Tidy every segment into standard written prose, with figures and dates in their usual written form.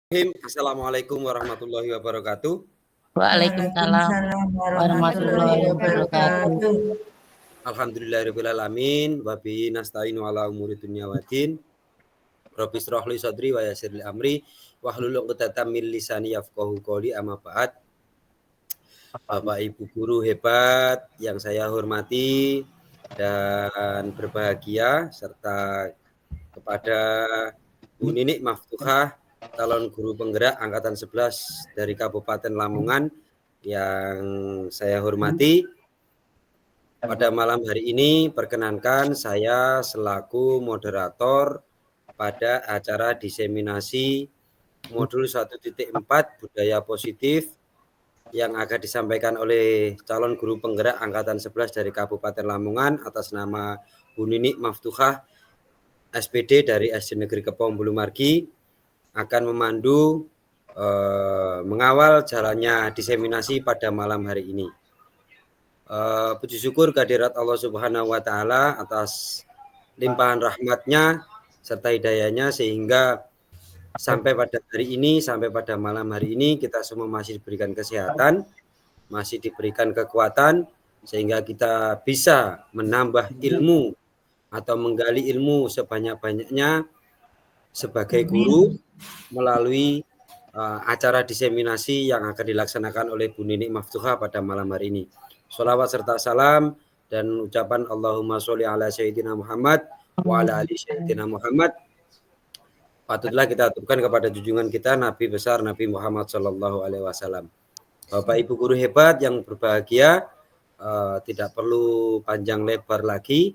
Assalamualaikum warahmatullahi wabarakatuh. Waalaikumsalam Waalaikumsalam warahmatullahi warahmatullahi wabarakatuh. wabarakatuh. Alhamdulillahirabbil alamin wa bihi nasta'inu ala umuri dunya waddin. Rabbi shrah li sadri wa yassir li amri wahlul 'uqdatam min lisani yafqahu qawli amma ba'd. Bapak Ibu guru hebat yang saya hormati dan berbahagia serta kepada Bu Ninik Maftuhah, calon guru penggerak angkatan 11 dari Kabupaten Lamongan yang saya hormati. Pada malam hari ini perkenankan saya selaku moderator pada acara diseminasi modul 1.4 budaya positif yang akan disampaikan oleh calon guru penggerak angkatan 11 dari Kabupaten Lamongan atas nama Bu Ninik Maftuhah SPD dari SD Negeri Kepong Bulumargi akan memandu mengawal jalannya diseminasi pada malam hari ini. Puji syukur kehadirat Allah Subhanahu wa Ta'ala atas limpahan rahmatnya serta hidayahnya sehingga sampai pada hari ini, sampai pada malam hari ini kita semua masih diberikan kesehatan, masih diberikan kekuatan sehingga kita bisa menambah ilmu atau menggali ilmu sebanyak-banyaknya sebagai guru melalui acara diseminasi yang akan dilaksanakan oleh Bu Ninik Maftuhah pada malam hari ini. Sholawat serta salam dan ucapan Allahumma sholli ala Sayyidina Muhammad wa ala ali Sayyidina Muhammad patutlah kita aturkan kepada junjungan kita Nabi besar Nabi Muhammad Sallallahu Alaihi Wasallam. Bapak Ibu guru hebat yang berbahagia, tidak perlu panjang lebar lagi.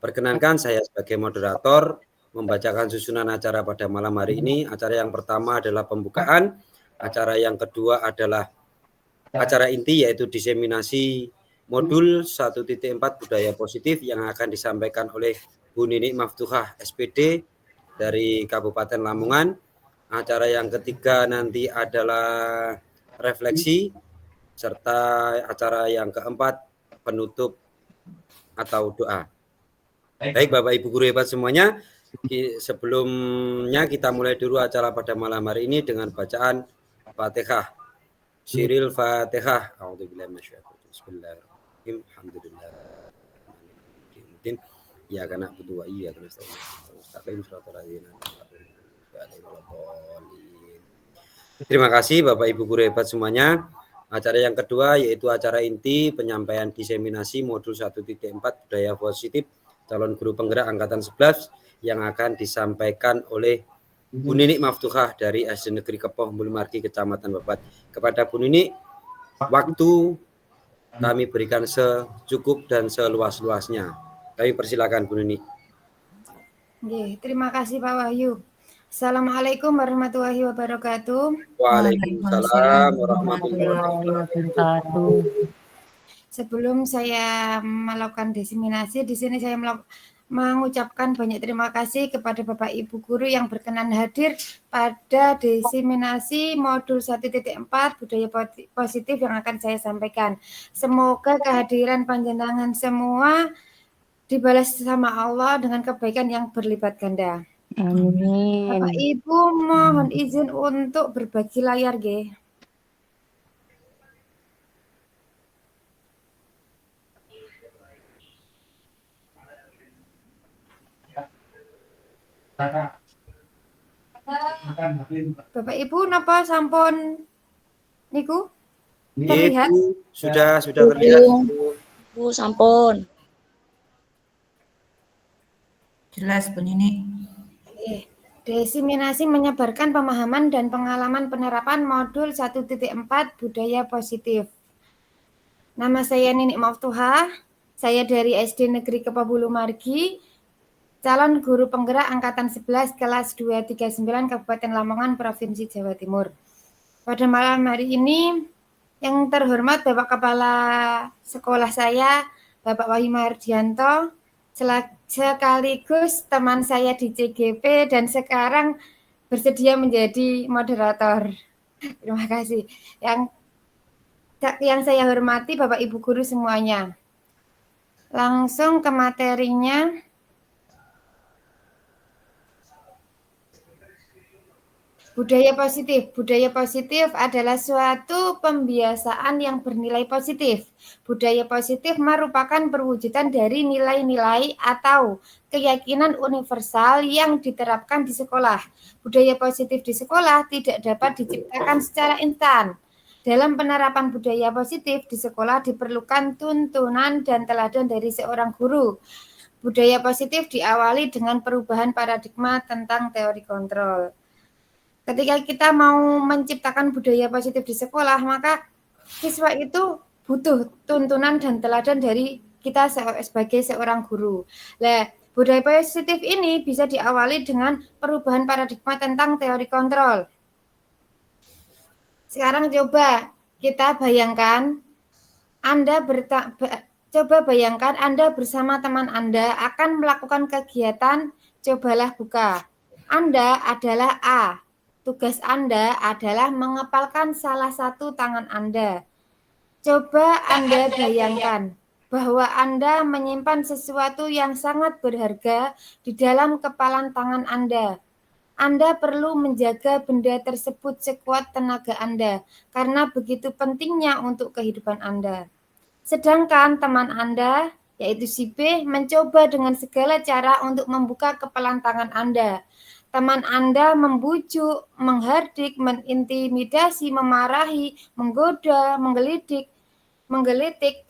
Perkenankan saya sebagai moderator membacakan susunan acara pada malam hari ini. Acara yang pertama adalah pembukaan, acara yang kedua adalah acara inti yaitu diseminasi modul 1.4 budaya positif yang akan disampaikan oleh Bu Ninik Maftuhah SPD dari Kabupaten Lamongan. Acara yang ketiga nanti adalah refleksi serta acara yang keempat penutup atau doa. Baik Bapak Ibu guru hebat semuanya, sebelumnya kita mulai dulu acara pada malam hari ini dengan bacaan Fatihah. Syiril Fatihah. A'udzubillahi minasyaitonir Bismillahirrahmanirrahim. Alhamdulillah. Ya karena butuh iya karena Terima kasih Bapak Ibu guru hebat semuanya. Acara yang kedua yaitu acara inti penyampaian diseminasi modul 1.4 budaya positif calon guru penggerak angkatan 11 yang akan disampaikan oleh Bu Ninik Maftuhah dari SD Negeri Kepong Bulumargi Kecamatan Babat. Kepada Bu Ninik, waktu kami berikan secukup dan seluas-luasnya. Kami persilakan Bu Ninik. Terima kasih Pak Wahyu. Assalamualaikum warahmatullahi wabarakatuh. Waalaikumsalam warahmatullahi wabarakatuh. Sebelum saya melakukan diseminasi, di sini saya mengucapkan banyak terima kasih kepada Bapak Ibu guru yang berkenan hadir pada diseminasi modul 1.4 budaya positif yang akan saya sampaikan. Semoga kehadiran panjenengan semua dibalas sama Allah dengan kebaikan yang berlipat ganda. Amin. Bapak Ibu mohon izin untuk berbagi layar, G. Bapak Ibu napa sampun niku terlihat? Sudah terlihat. Bu sampun. Jelas Bu Ninik. Diseminasi menyebarkan pemahaman dan pengalaman penerapan modul 1.4 budaya positif. Nama saya Ninik Maftuhah. Saya dari SD Negeri Kepong Bulumargi, calon guru penggerak angkatan 11 kelas 239 Kabupaten Lamongan, Provinsi Jawa Timur. Pada malam hari ini, yang terhormat Bapak Kepala Sekolah saya, Bapak Wahyu Mardianto, sekaligus teman saya di CGP dan sekarang bersedia menjadi moderator. Terima kasih. Yang saya hormati Bapak Ibu guru semuanya. Langsung ke materinya. Budaya positif. Budaya positif adalah suatu pembiasaan yang bernilai positif. Budaya positif merupakan perwujudan dari nilai-nilai atau keyakinan universal yang diterapkan di sekolah. Budaya positif di sekolah tidak dapat diciptakan secara instan. Dalam penerapan budaya positif di sekolah diperlukan tuntunan dan teladan dari seorang guru. Budaya positif diawali dengan perubahan paradigma tentang teori kontrol. Ketika kita mau menciptakan budaya positif di sekolah, maka siswa itu butuh tuntunan dan teladan dari kita sebagai seorang guru. Nah, budaya positif ini bisa diawali dengan perubahan paradigma tentang teori kontrol. Sekarang coba kita bayangkan, coba bayangkan Anda bersama teman Anda akan melakukan kegiatan cobalah buka. Anda adalah A. Tugas Anda adalah mengepalkan salah satu tangan Anda. Coba Anda bayangkan bahwa Anda menyimpan sesuatu yang sangat berharga di dalam kepalan tangan Anda. Anda perlu menjaga benda tersebut sekuat tenaga Anda, karena begitu pentingnya untuk kehidupan Anda. Sedangkan teman Anda, yaitu si B, mencoba dengan segala cara untuk membuka kepalan tangan Anda. Teman Anda membujuk, menghardik, mengintimidasi, memarahi, menggoda, menggelitik,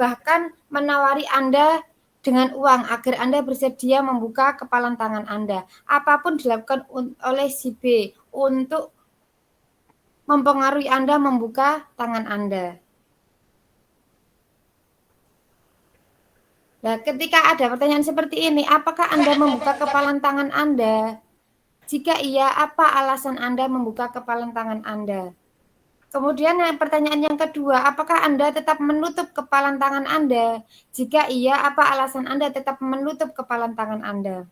bahkan menawari Anda dengan uang agar Anda bersedia membuka kepalan tangan Anda. Apapun dilakukan oleh si B untuk mempengaruhi Anda membuka tangan Anda. Nah, ketika ada pertanyaan seperti ini, apakah Anda membuka kepalan tangan Anda? Jika iya, apa alasan Anda membuka kepalan tangan Anda? Kemudian pertanyaan yang kedua, apakah Anda tetap menutup kepalan tangan Anda? Jika iya, apa alasan Anda tetap menutup kepalan tangan Anda?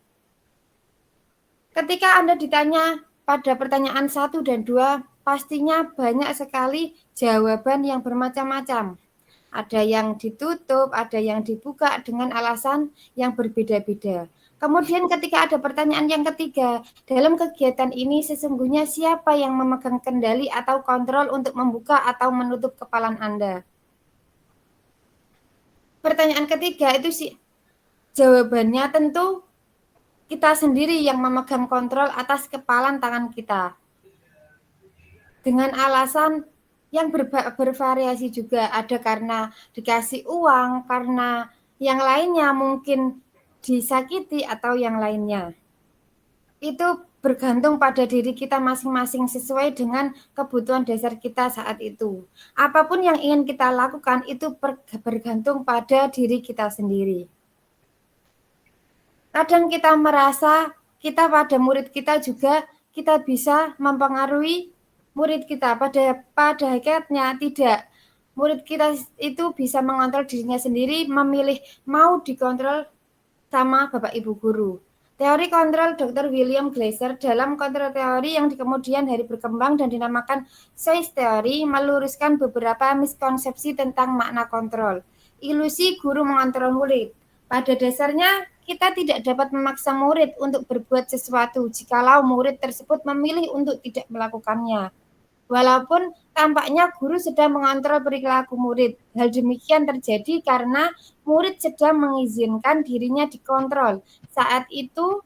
Ketika Anda ditanya pada pertanyaan 1 dan 2, pastinya banyak sekali jawaban yang bermacam-macam. Ada yang ditutup, ada yang dibuka dengan alasan yang berbeda-beda. Kemudian ketika ada pertanyaan yang ketiga, dalam kegiatan ini sesungguhnya siapa yang memegang kendali atau kontrol untuk membuka atau menutup kepalan Anda? Pertanyaan ketiga itu jawabannya tentu kita sendiri yang memegang kontrol atas kepalan tangan kita. Dengan alasan yang bervariasi juga, ada karena dikasih uang, karena yang lainnya mungkin disakiti atau yang lainnya. Itu bergantung pada diri kita masing-masing sesuai dengan kebutuhan dasar kita saat itu. Apapun yang ingin kita lakukan itu bergantung pada diri kita sendiri. Kadang kita merasa kita pada murid kita juga kita bisa mempengaruhi murid kita. Pada hakikatnya tidak. Murid kita itu bisa mengontrol dirinya sendiri, memilih mau dikontrol sama Bapak Ibu guru. Teori kontrol Dr. William Glasser dalam kontrol teori yang kemudian hari berkembang dan dinamakan choice theory meluruskan beberapa miskonsepsi tentang makna kontrol. Ilusi guru mengontrol murid. Pada dasarnya kita tidak dapat memaksa murid untuk berbuat sesuatu jikalau murid tersebut memilih untuk tidak melakukannya. Walaupun tampaknya guru sedang mengontrol perilaku murid. Hal demikian terjadi karena murid sedang mengizinkan dirinya dikontrol. Saat itu,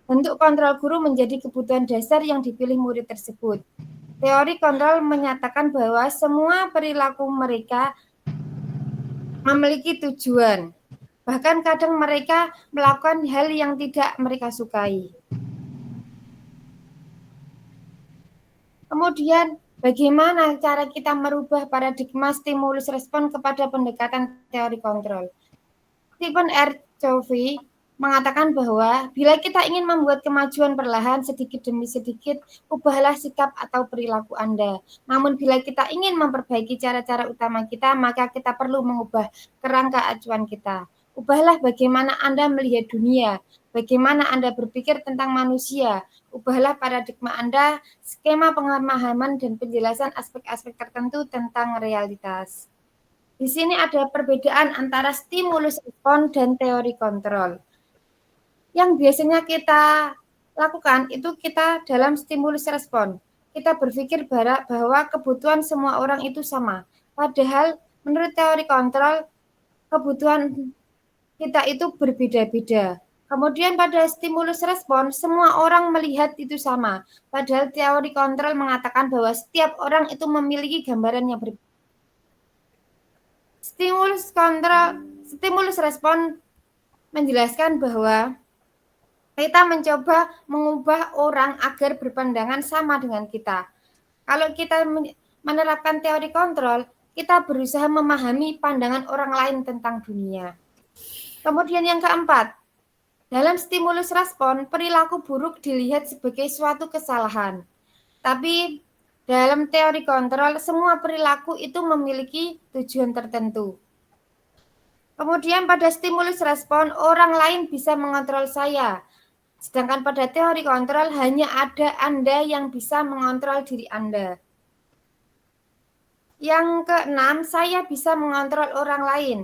bentuk kontrol guru menjadi kebutuhan dasar yang dipilih murid tersebut. Teori kontrol menyatakan bahwa semua perilaku mereka memiliki tujuan. Bahkan kadang mereka melakukan hal yang tidak mereka sukai. Kemudian, bagaimana cara kita merubah paradigma stimulus respon kepada pendekatan teori kontrol? Stephen R. Covey mengatakan bahwa bila kita ingin membuat kemajuan perlahan sedikit demi sedikit, ubahlah sikap atau perilaku Anda. Namun bila kita ingin memperbaiki cara-cara utama kita, maka kita perlu mengubah kerangka acuan kita. Ubahlah bagaimana Anda melihat dunia, bagaimana Anda berpikir tentang manusia. Ubahlah paradigma Anda, skema pemahaman dan penjelasan aspek-aspek tertentu tentang realitas. Di sini ada perbedaan antara stimulus respon dan teori kontrol. Yang biasanya kita lakukan itu kita dalam stimulus respon. kita berpikir bahwa kebutuhan semua orang itu sama. Padahal menurut teori kontrol, kebutuhan kita itu berbeda-beda. Kemudian pada stimulus respon, semua orang melihat itu sama. Padahal teori kontrol mengatakan bahwa setiap orang itu memiliki gambaran yang berbeda. Stimulus respon menjelaskan bahwa kita mencoba mengubah orang agar berpandangan sama dengan kita. Kalau kita menerapkan teori kontrol, kita berusaha memahami pandangan orang lain tentang dunia. Kemudian yang keempat, dalam stimulus respon, perilaku buruk dilihat sebagai suatu kesalahan. Tapi dalam teori kontrol, semua perilaku itu memiliki tujuan tertentu. Kemudian pada stimulus respon, orang lain bisa mengontrol saya. Sedangkan pada teori kontrol hanya ada Anda yang bisa mengontrol diri Anda. Yang keenam, saya bisa mengontrol orang lain.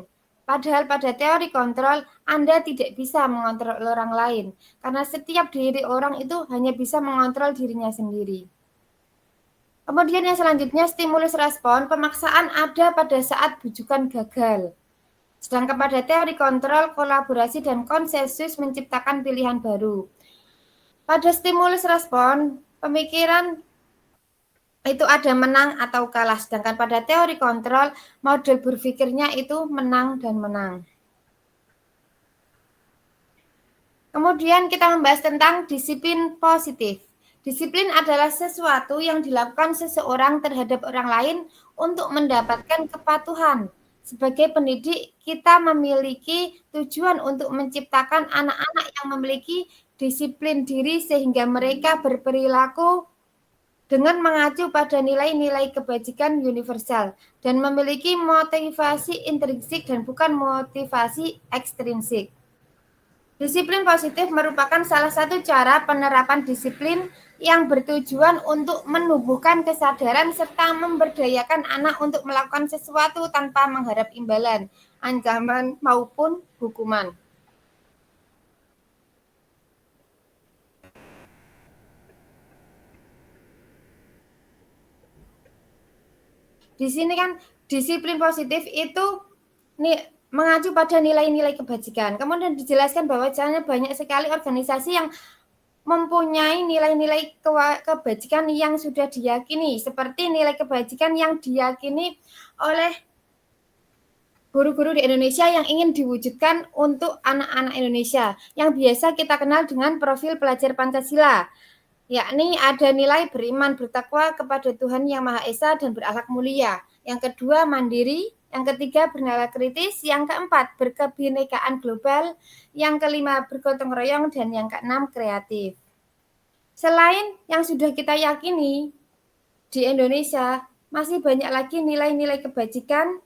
Padahal pada teori kontrol, Anda tidak bisa mengontrol orang lain. Karena setiap diri orang itu hanya bisa mengontrol dirinya sendiri. Kemudian yang selanjutnya, stimulus respon, pemaksaan ada pada saat bujukan gagal. Sedangkan pada teori kontrol, kolaborasi dan konsensus menciptakan pilihan baru. Pada stimulus respon, pemikiran itu ada menang atau kalah. Sedangkan pada teori kontrol, model berpikirnya itu menang dan menang. Kemudian kita membahas tentang disiplin positif. Disiplin adalah sesuatu yang dilakukan seseorang terhadap orang lain untuk mendapatkan kepatuhan. Sebagai pendidik, kita memiliki tujuan untuk menciptakan anak-anak yang memiliki disiplin diri sehingga mereka berperilaku dengan mengacu pada nilai-nilai kebajikan universal dan memiliki motivasi intrinsik dan bukan motivasi ekstrinsik. Disiplin positif merupakan salah satu cara penerapan disiplin yang bertujuan untuk menumbuhkan kesadaran serta memberdayakan anak untuk melakukan sesuatu tanpa mengharap imbalan, ancaman maupun hukuman. Di sini kan disiplin positif itu mengacu pada nilai-nilai kebajikan. Kemudian dijelaskan bahwa banyak sekali organisasi yang mempunyai nilai-nilai kebajikan yang sudah diyakini, seperti nilai kebajikan yang diyakini oleh guru-guru di Indonesia yang ingin diwujudkan untuk anak-anak Indonesia, yang biasa kita kenal dengan profil pelajar Pancasila, yakni ada nilai beriman bertakwa kepada Tuhan Yang Maha Esa dan berakhlak mulia. Yang kedua, mandiri. Yang ketiga, bernalar kritis. Yang keempat, berkebinekaan global. Yang kelima, bergotong royong. Dan yang keenam, kreatif. Selain yang sudah kita yakini, di Indonesia masih banyak lagi nilai-nilai kebajikan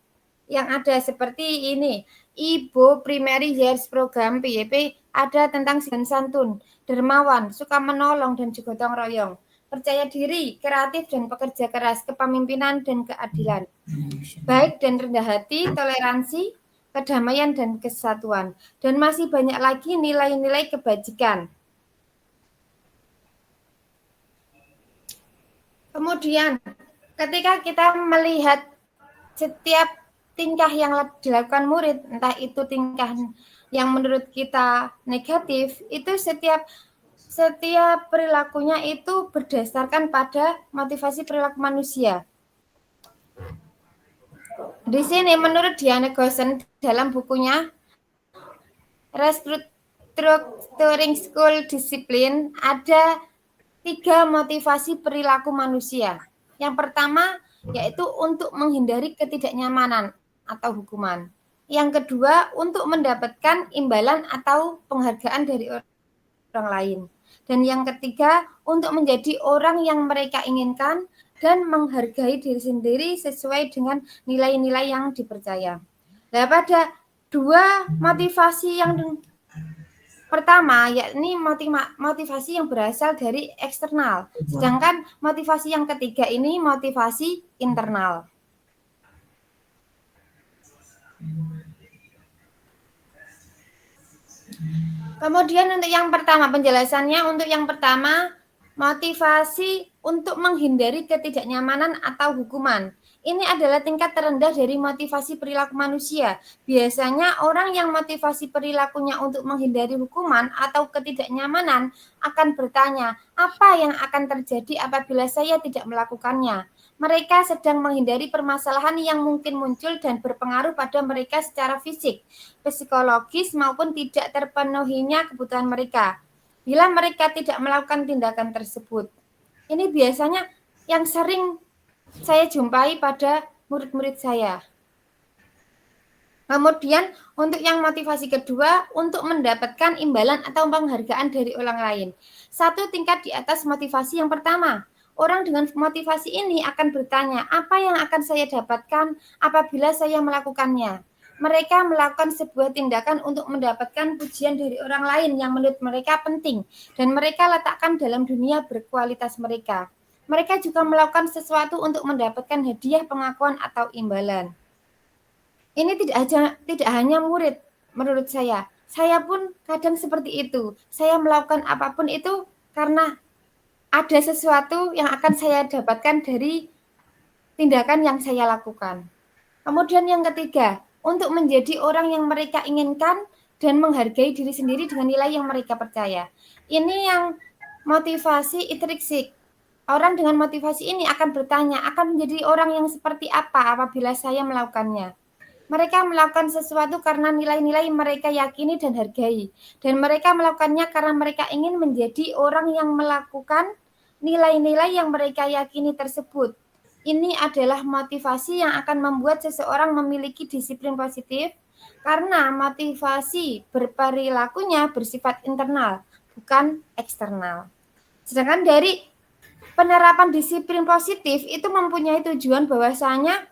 yang ada seperti ini. Ibu Primary Years Program PYP ada tentang dan santun, dermawan, suka menolong, dan juga gotong royong. Percaya diri, kreatif, dan pekerja keras, kepemimpinan, dan keadilan. Baik dan rendah hati, toleransi, kedamaian, dan kesatuan. Dan masih banyak lagi nilai-nilai kebajikan. Kemudian, ketika kita melihat setiap tingkah yang dilakukan murid, entah itu tingkah yang menurut kita negatif, itu setiap perilakunya itu berdasarkan pada motivasi perilaku manusia. Di sini menurut Diana Goosen dalam bukunya Restructuring School Discipline ada 3 motivasi perilaku manusia. Yang pertama yaitu untuk menghindari ketidaknyamanan atau hukuman. Yang kedua untuk mendapatkan imbalan atau penghargaan dari orang lain. Dan yang ketiga, untuk menjadi orang yang mereka inginkan dan menghargai diri sendiri sesuai dengan nilai-nilai yang dipercaya. Nah, pada 2 motivasi yang pertama, yakni motivasi yang berasal dari eksternal. Sedangkan motivasi yang ketiga ini motivasi internal. Kemudian untuk yang pertama, penjelasannya untuk yang pertama, motivasi untuk menghindari ketidaknyamanan atau hukuman. Ini adalah tingkat terendah dari motivasi perilaku manusia. Biasanya orang yang motivasi perilakunya untuk menghindari hukuman atau ketidaknyamanan akan bertanya, apa yang akan terjadi apabila saya tidak melakukannya? Mereka sedang menghindari permasalahan yang mungkin muncul dan berpengaruh pada mereka secara fisik, psikologis maupun tidak terpenuhinya kebutuhan mereka. Bila mereka tidak melakukan tindakan tersebut. Ini biasanya yang sering saya jumpai pada murid-murid saya. Kemudian untuk yang motivasi kedua, untuk mendapatkan imbalan atau penghargaan dari orang lain. Satu tingkat di atas motivasi yang pertama. Orang dengan motivasi ini akan bertanya, apa yang akan saya dapatkan apabila saya melakukannya? Mereka melakukan sebuah tindakan untuk mendapatkan pujian dari orang lain yang menurut mereka penting dan mereka letakkan dalam dunia berkualitas mereka. Mereka juga melakukan sesuatu untuk mendapatkan hadiah, pengakuan, atau imbalan. Ini tidak hanya murid menurut saya. Saya pun kadang seperti itu. Saya melakukan apapun itu karena ada sesuatu yang akan saya dapatkan dari tindakan yang saya lakukan. Kemudian yang ketiga, untuk menjadi orang yang mereka inginkan dan menghargai diri sendiri dengan nilai yang mereka percaya. Ini yang motivasi intrinsik. Orang dengan motivasi ini akan bertanya, akan menjadi orang yang seperti apa apabila saya melakukannya. Mereka melakukan sesuatu karena nilai-nilai mereka yakini dan hargai. Dan mereka melakukannya karena mereka ingin menjadi orang yang melakukan nilai-nilai yang mereka yakini tersebut. Ini adalah motivasi yang akan membuat seseorang memiliki disiplin positif karena motivasi berperilakunya bersifat internal, bukan eksternal. Sedangkan dari penerapan disiplin positif itu mempunyai tujuan bahwasanya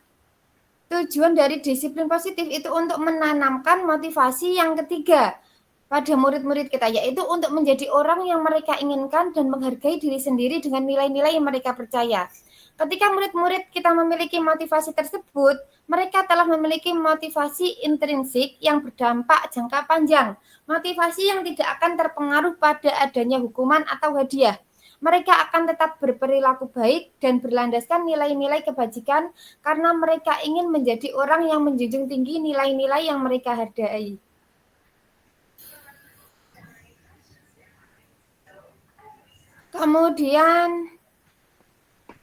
tujuan dari disiplin positif itu untuk menanamkan motivasi yang ketiga pada murid-murid kita, yaitu untuk menjadi orang yang mereka inginkan dan menghargai diri sendiri dengan nilai-nilai yang mereka percaya. Ketika murid-murid kita memiliki motivasi tersebut, mereka telah memiliki motivasi intrinsik yang berdampak jangka panjang. Motivasi yang tidak akan terpengaruh pada adanya hukuman atau hadiah. Mereka akan tetap berperilaku baik dan berlandaskan nilai-nilai kebajikan karena mereka ingin menjadi orang yang menjunjung tinggi nilai-nilai yang mereka hargai. Kemudian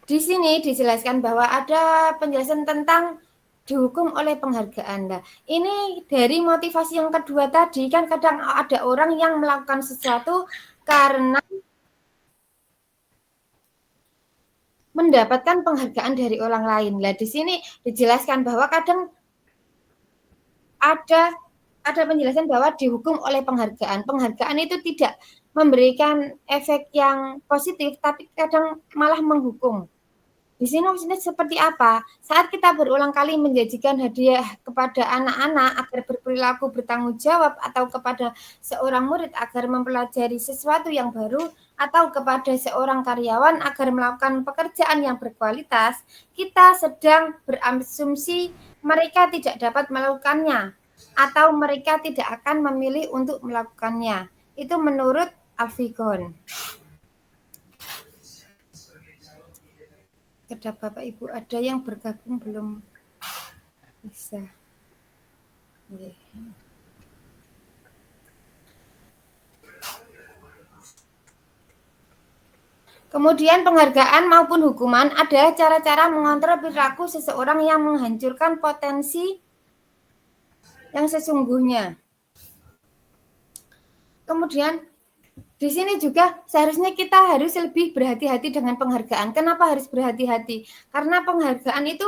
di sini dijelaskan bahwa ada penjelasan tentang dihukum oleh penghargaan. Nah, ini dari motivasi yang kedua tadi, kan kadang ada orang yang melakukan sesuatu karena mendapatkan penghargaan dari orang lain. Nah, di sini dijelaskan bahwa kadang ada penjelasan bahwa dihukum oleh penghargaan. Penghargaan itu tidak memberikan efek yang positif, tapi kadang malah menghukum. Di sini maksudnya seperti apa? Saat kita berulang kali menjanjikan hadiah kepada anak-anak agar berperilaku bertanggung jawab atau kepada seorang murid agar mempelajari sesuatu yang baru atau kepada seorang karyawan agar melakukan pekerjaan yang berkualitas, kita sedang berasumsi mereka tidak dapat melakukannya atau mereka tidak akan memilih untuk melakukannya. Itu menurut Alfigon. Kepada Bapak Ibu ada yang bergabung belum bisa. Kemudian penghargaan maupun hukuman adalah cara-cara mengontrol perilaku seseorang yang menghancurkan potensi yang sesungguhnya. Kemudian di sini juga seharusnya kita harus lebih berhati-hati dengan penghargaan. Kenapa harus berhati-hati? Karena penghargaan itu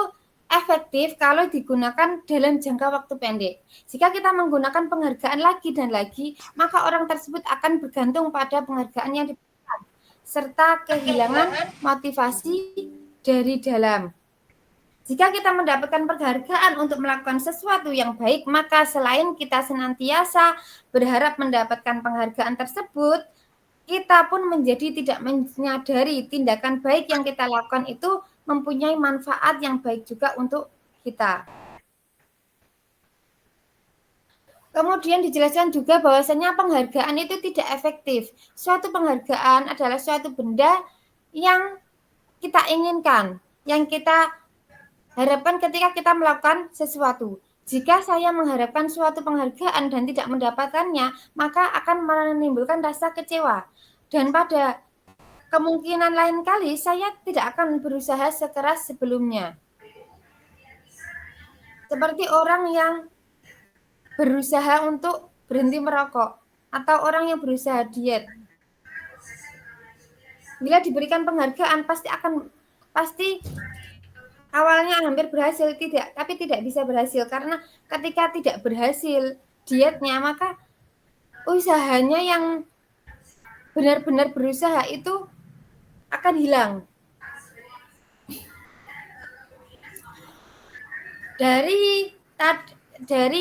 efektif kalau digunakan dalam jangka waktu pendek. Jika kita menggunakan penghargaan lagi dan lagi, maka orang tersebut akan bergantung pada penghargaan yang diberikan, serta kehilangan motivasi dari dalam. Jika kita mendapatkan penghargaan untuk melakukan sesuatu yang baik, maka selain kita senantiasa berharap mendapatkan penghargaan tersebut, kita pun menjadi tidak menyadari tindakan baik yang kita lakukan itu mempunyai manfaat yang baik juga untuk kita. Kemudian dijelaskan juga bahwasanya penghargaan itu tidak efektif. Suatu penghargaan adalah suatu benda yang kita inginkan, yang kita harapkan ketika kita melakukan sesuatu. Jika saya mengharapkan suatu penghargaan dan tidak mendapatkannya, maka akan menimbulkan rasa kecewa. Dan pada kemungkinan lain kali, saya tidak akan berusaha sekeras sebelumnya. Seperti orang yang berusaha untuk berhenti merokok atau orang yang berusaha diet. Bila diberikan penghargaan pasti awalnya hampir berhasil tapi tidak bisa berhasil karena ketika tidak berhasil dietnya maka usahanya yang benar-benar berusaha itu akan hilang. Dari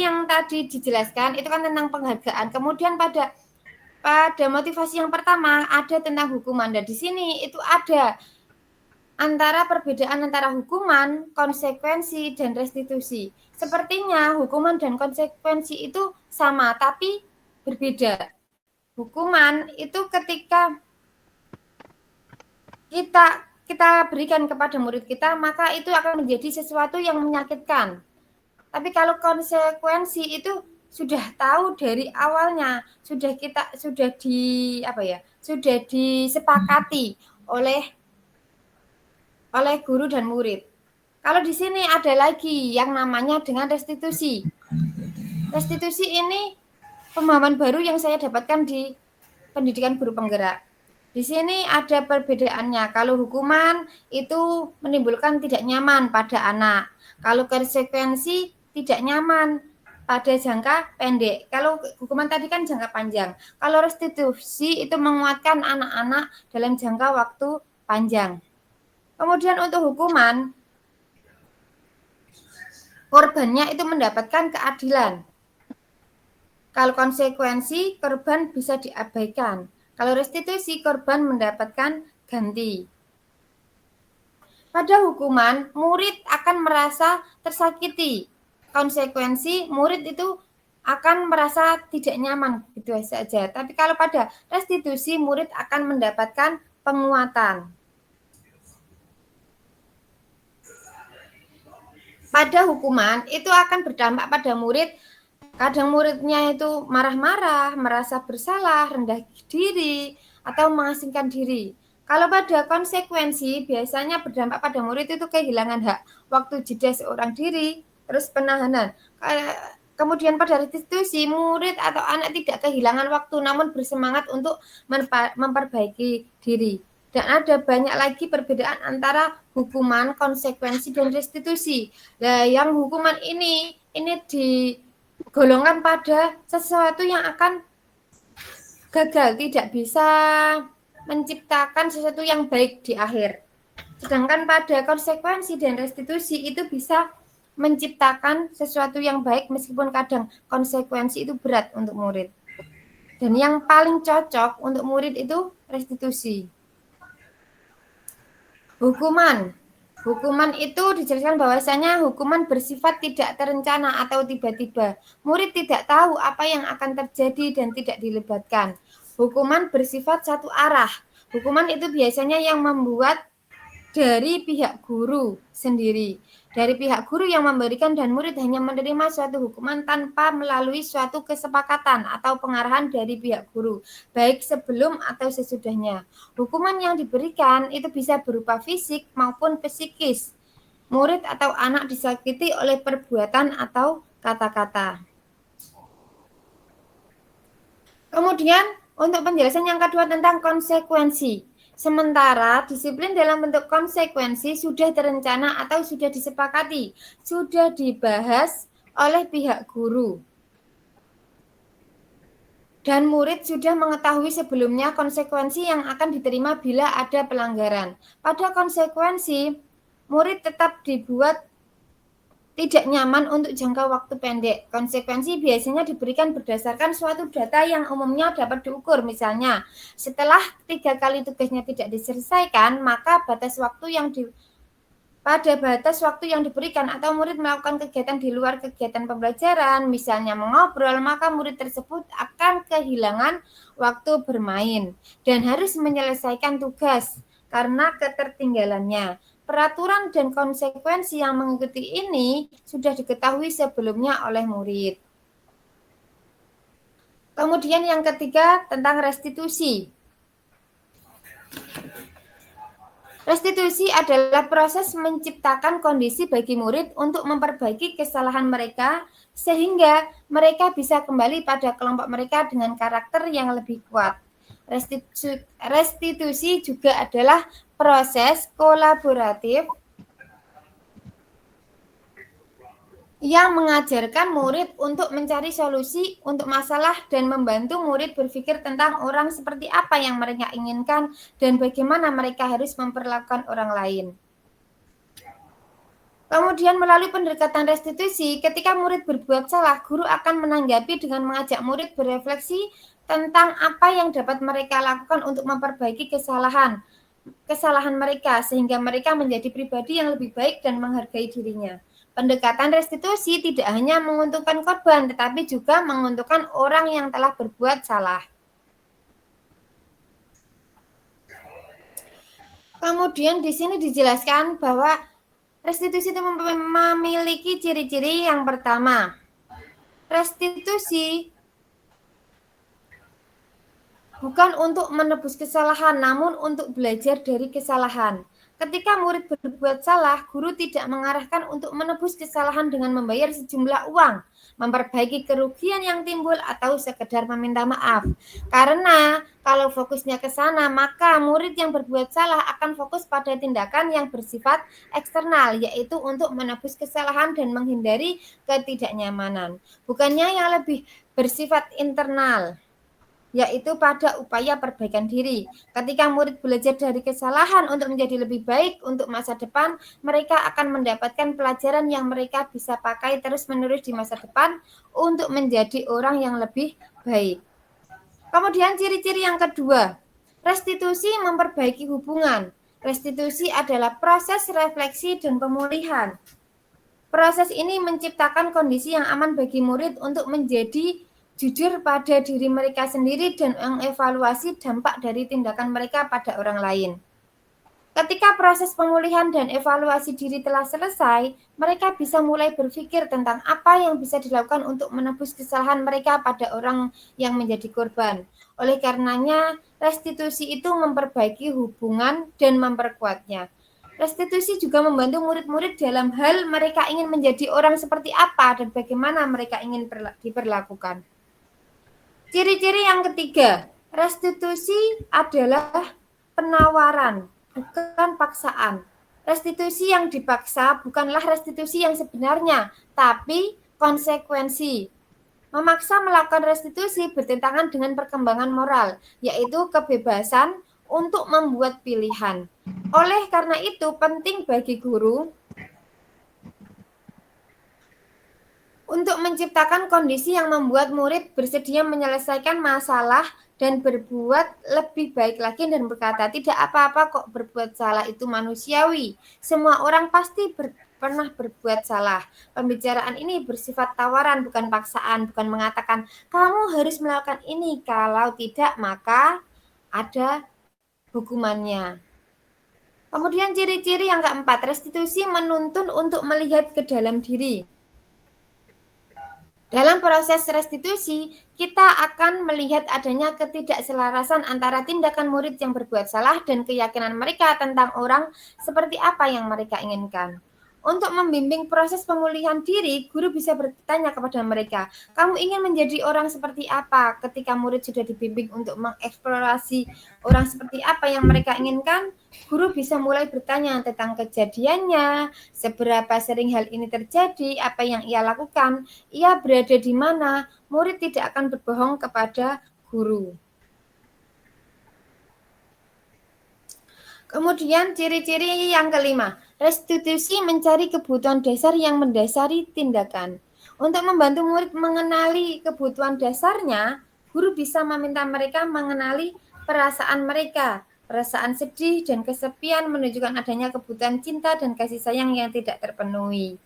yang tadi dijelaskan itu kan tentang penghargaan. Kemudian pada motivasi yang pertama ada tentang hukuman. Dan di sini itu ada perbedaan antara hukuman, konsekuensi, dan restitusi. Sepertinya hukuman dan konsekuensi itu sama tapi berbeda. Hukuman itu ketika kita berikan kepada murid kita, maka itu akan menjadi sesuatu yang menyakitkan. Tapi kalau konsekuensi itu sudah tahu dari awalnya, sudah disepakati oleh guru dan murid. Kalau di sini ada lagi yang namanya dengan restitusi. Restitusi ini pemahaman baru yang saya dapatkan di pendidikan guru penggerak. Di sini ada perbedaannya. Kalau hukuman itu menimbulkan tidak nyaman pada anak. Kalau konsekuensi tidak nyaman pada jangka pendek. Kalau hukuman tadi kan jangka panjang. Kalau restitusi itu menguatkan anak-anak dalam jangka waktu panjang. Kemudian untuk hukuman, korbannya itu mendapatkan keadilan. Kalau konsekuensi, korban bisa diabaikan. Kalau restitusi, korban mendapatkan ganti. Pada hukuman, murid akan merasa tersakiti. Konsekuensi, murid itu akan merasa tidak nyaman, gitu saja. Tapi kalau pada restitusi, murid akan mendapatkan penguatan. Pada hukuman, itu akan berdampak pada murid. Kadang muridnya itu marah-marah, merasa bersalah, rendah diri, atau mengasingkan diri. Kalau pada konsekuensi, biasanya berdampak pada murid itu kehilangan hak, waktu jeda seorang diri, terus penahanan. Kemudian pada restitusi, murid atau anak tidak kehilangan waktu, namun bersemangat untuk memperbaiki diri. Dan ada banyak lagi perbedaan antara hukuman, konsekuensi, dan restitusi. Nah, yang hukuman ini digolongkan pada sesuatu yang akan gagal, tidak bisa menciptakan sesuatu yang baik di akhir. Sedangkan pada konsekuensi dan restitusi itu bisa menciptakan sesuatu yang baik meskipun kadang konsekuensi itu berat untuk murid. Dan yang paling cocok untuk murid itu restitusi. Hukuman itu dijelaskan bahwasanya hukuman bersifat tidak terencana atau tiba-tiba. Murid tidak tahu apa yang akan terjadi dan tidak dilibatkan. Hukuman bersifat satu arah. Hukuman itu biasanya yang membuat dari pihak guru sendiri. Dari pihak guru yang memberikan dan murid hanya menerima suatu hukuman tanpa melalui suatu kesepakatan atau pengarahan dari pihak guru, baik sebelum atau sesudahnya. Hukuman yang diberikan itu bisa berupa fisik maupun psikis. Murid atau anak disakiti oleh perbuatan atau kata-kata. Kemudian untuk penjelasan yang kedua tentang konsekuensi. Sementara disiplin dalam bentuk konsekuensi sudah terencana atau sudah disepakati, sudah dibahas oleh pihak guru. Dan murid sudah mengetahui sebelumnya konsekuensi yang akan diterima bila ada pelanggaran. Pada konsekuensi, murid tetap dibuat tidak nyaman untuk jangka waktu pendek. Konsekuensi biasanya diberikan berdasarkan suatu data yang umumnya dapat diukur. Misalnya, setelah 3 kali tugasnya tidak diselesaikan, maka pada batas waktu yang diberikan atau murid melakukan kegiatan di luar kegiatan pembelajaran, misalnya mengobrol, maka murid tersebut akan kehilangan waktu bermain dan harus menyelesaikan tugas. karena ketertinggalannya. Peraturan dan konsekuensi yang mengikuti ini sudah diketahui sebelumnya oleh murid. Kemudian yang ketiga tentang restitusi. Restitusi adalah proses menciptakan kondisi bagi murid untuk memperbaiki kesalahan mereka sehingga mereka bisa kembali pada kelompok mereka dengan karakter yang lebih kuat. Restitusi juga adalah proses kolaboratif yang mengajarkan murid untuk mencari solusi untuk masalah dan membantu murid berpikir tentang orang seperti apa yang mereka inginkan dan bagaimana mereka harus memperlakukan orang lain. Kemudian melalui pendekatan restitusi, ketika murid berbuat salah, guru akan menanggapi dengan mengajak murid berefleksi tentang apa yang dapat mereka lakukan untuk memperbaiki kesalahan mereka sehingga mereka menjadi pribadi yang lebih baik dan menghargai dirinya. Pendekatan restitusi tidak hanya menguntungkan korban, tetapi juga menguntungkan orang yang telah berbuat salah. Kemudian di sini dijelaskan bahwa restitusi itu memiliki ciri-ciri yang pertama. Restitusi bukan untuk menebus kesalahan, namun untuk belajar dari kesalahan. Ketika murid berbuat salah, guru tidak mengarahkan untuk menebus kesalahan dengan membayar sejumlah uang, memperbaiki kerugian yang timbul, atau sekedar meminta maaf. Karena kalau fokusnya ke sana, maka murid yang berbuat salah akan fokus pada tindakan yang bersifat eksternal, yaitu untuk menebus kesalahan dan menghindari ketidaknyamanan. Bukannya yang lebih bersifat internal, yaitu pada upaya perbaikan diri. Ketika murid belajar dari kesalahan untuk menjadi lebih baik untuk masa depan, mereka akan mendapatkan pelajaran yang mereka bisa pakai terus-menerus di masa depan untuk menjadi orang yang lebih baik. Kemudian ciri-ciri yang kedua, restitusi memperbaiki hubungan. Restitusi adalah proses refleksi dan pemulihan. Proses ini menciptakan kondisi yang aman bagi murid untuk menjadi jujur pada diri mereka sendiri dan mengevaluasi dampak dari tindakan mereka pada orang lain. Ketika proses pemulihan dan evaluasi diri telah selesai, mereka bisa mulai berpikir tentang apa yang bisa dilakukan untuk menebus kesalahan mereka pada orang yang menjadi korban. Oleh karenanya, restitusi itu memperbaiki hubungan dan memperkuatnya. Restitusi juga membantu murid-murid dalam hal mereka ingin menjadi orang seperti apa dan bagaimana mereka ingin diperlakukan. Ciri-ciri yang ketiga, restitusi adalah penawaran, bukan paksaan. Restitusi yang dipaksa bukanlah restitusi yang sebenarnya, tapi konsekuensi. Memaksa melakukan restitusi bertentangan dengan perkembangan moral, yaitu kebebasan untuk membuat pilihan. Oleh karena itu, penting bagi guru untuk menciptakan kondisi yang membuat murid bersedia menyelesaikan masalah dan berbuat lebih baik lagi dan berkata, tidak apa-apa kok berbuat salah, itu manusiawi. Semua orang pasti pernah berbuat salah. Pembicaraan ini bersifat tawaran, bukan paksaan, bukan mengatakan, kamu harus melakukan ini, kalau tidak maka ada hukumannya. Kemudian ciri-ciri yang keempat, restitusi menuntun untuk melihat ke dalam diri. Dalam proses restitusi, kita akan melihat adanya ketidakselarasan antara tindakan murid yang berbuat salah dan keyakinan mereka tentang orang seperti apa yang mereka inginkan. Untuk membimbing proses pemulihan diri, guru bisa bertanya kepada mereka, kamu ingin menjadi orang seperti apa? Ketika murid sudah dibimbing untuk mengeksplorasi orang seperti apa yang mereka inginkan, guru bisa mulai bertanya tentang kejadiannya, seberapa sering hal ini terjadi, apa yang ia lakukan, ia berada di mana. Murid tidak akan berbohong kepada guru. Kemudian ciri-ciri yang kelima, restitusi mencari kebutuhan dasar yang mendasari tindakan. Untuk membantu murid mengenali kebutuhan dasarnya, guru bisa meminta mereka mengenali perasaan mereka. Perasaan sedih dan kesepian menunjukkan adanya kebutuhan cinta dan kasih sayang yang tidak terpenuhi.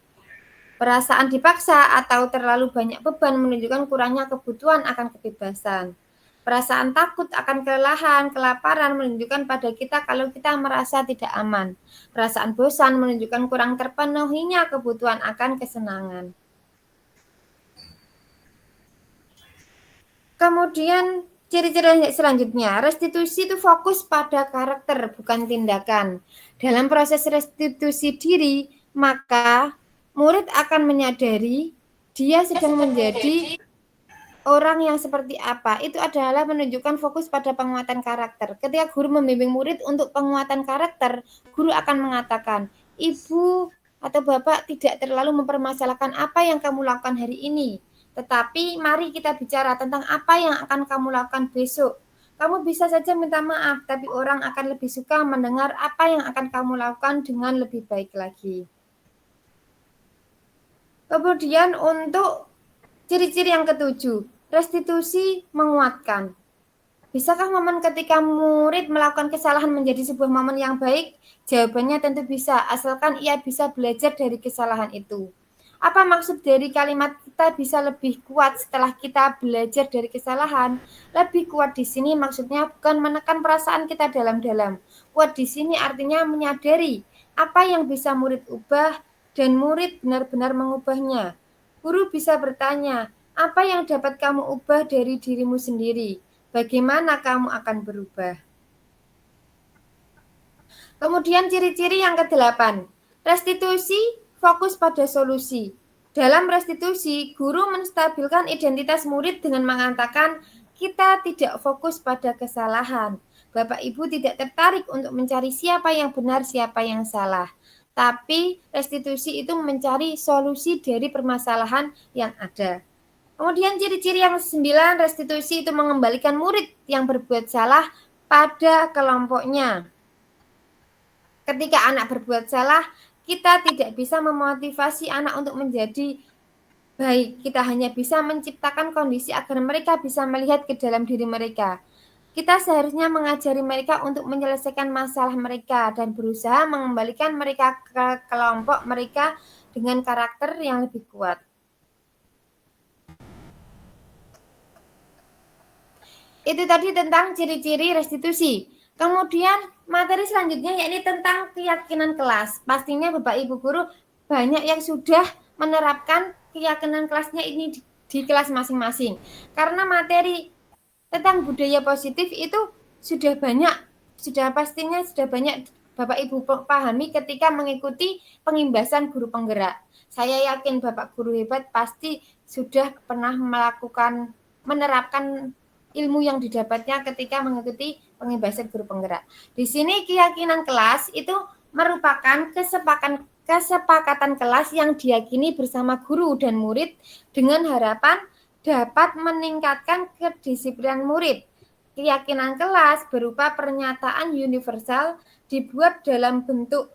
Perasaan dipaksa atau terlalu banyak beban menunjukkan kurangnya kebutuhan akan kebebasan. Perasaan takut akan kelelahan, kelaparan menunjukkan pada kita kalau kita merasa tidak aman. Perasaan bosan menunjukkan kurang terpenuhinya kebutuhan akan kesenangan. Kemudian ciri-ciri selanjutnya, restitusi itu fokus pada karakter bukan tindakan. Dalam proses restitusi diri, maka murid akan menyadari dia sedang menjadi orang yang seperti apa. Itu adalah menunjukkan fokus pada penguatan karakter. Ketika guru membimbing murid untuk penguatan karakter, guru akan mengatakan, Ibu atau Bapak tidak terlalu mempermasalahkan apa yang kamu lakukan hari ini. Tetapi mari kita bicara tentang apa yang akan kamu lakukan besok. Kamu bisa saja minta maaf, tapi orang akan lebih suka mendengar apa yang akan kamu lakukan dengan lebih baik lagi. Kemudian untuk ciri-ciri yang ketujuh, restitusi menguatkan. Bisakah momen ketika murid melakukan kesalahan menjadi sebuah momen yang baik? Jawabannya tentu bisa, asalkan ia bisa belajar dari kesalahan itu. Apa maksud dari kalimat kita bisa lebih kuat setelah kita belajar dari kesalahan? Lebih kuat di sini maksudnya bukan menekan perasaan kita dalam-dalam. Kuat di sini artinya menyadari apa yang bisa murid ubah dan murid benar-benar mengubahnya. Guru bisa bertanya, apa yang dapat kamu ubah dari dirimu sendiri? Bagaimana kamu akan berubah? Kemudian ciri-ciri yang ke-8. Restitusi fokus pada solusi. Dalam restitusi, guru menstabilkan identitas murid dengan mengatakan kita tidak fokus pada kesalahan. Bapak Ibu tidak tertarik untuk mencari siapa yang benar, siapa yang salah. Tapi restitusi itu mencari solusi dari permasalahan yang ada. Kemudian ciri-ciri yang 9, restitusi itu mengembalikan murid yang berbuat salah pada kelompoknya. Ketika anak berbuat salah, kita tidak bisa memotivasi anak untuk menjadi baik. Kita hanya bisa menciptakan kondisi agar mereka bisa melihat ke dalam diri mereka. Kita seharusnya mengajari mereka untuk menyelesaikan masalah mereka dan berusaha mengembalikan mereka ke kelompok mereka dengan karakter yang lebih kuat. Itu tadi tentang ciri-ciri restitusi. Kemudian materi selanjutnya yakni tentang keyakinan kelas. Pastinya Bapak Ibu guru banyak yang sudah menerapkan keyakinan kelasnya ini di kelas masing-masing. Karena materi tentang budaya positif itu sudah pastinya sudah banyak Bapak Ibu pahami ketika mengikuti pengimbasan guru penggerak. Saya yakin Bapak guru hebat pasti sudah pernah menerapkan ilmu yang didapatnya ketika mengikuti pengimbasan guru penggerak. Di sini keyakinan kelas itu merupakan kesepakatan kelas yang diyakini bersama guru dan murid dengan harapan dapat meningkatkan kedisiplinan murid. Keyakinan kelas berupa pernyataan universal dibuat dalam bentuk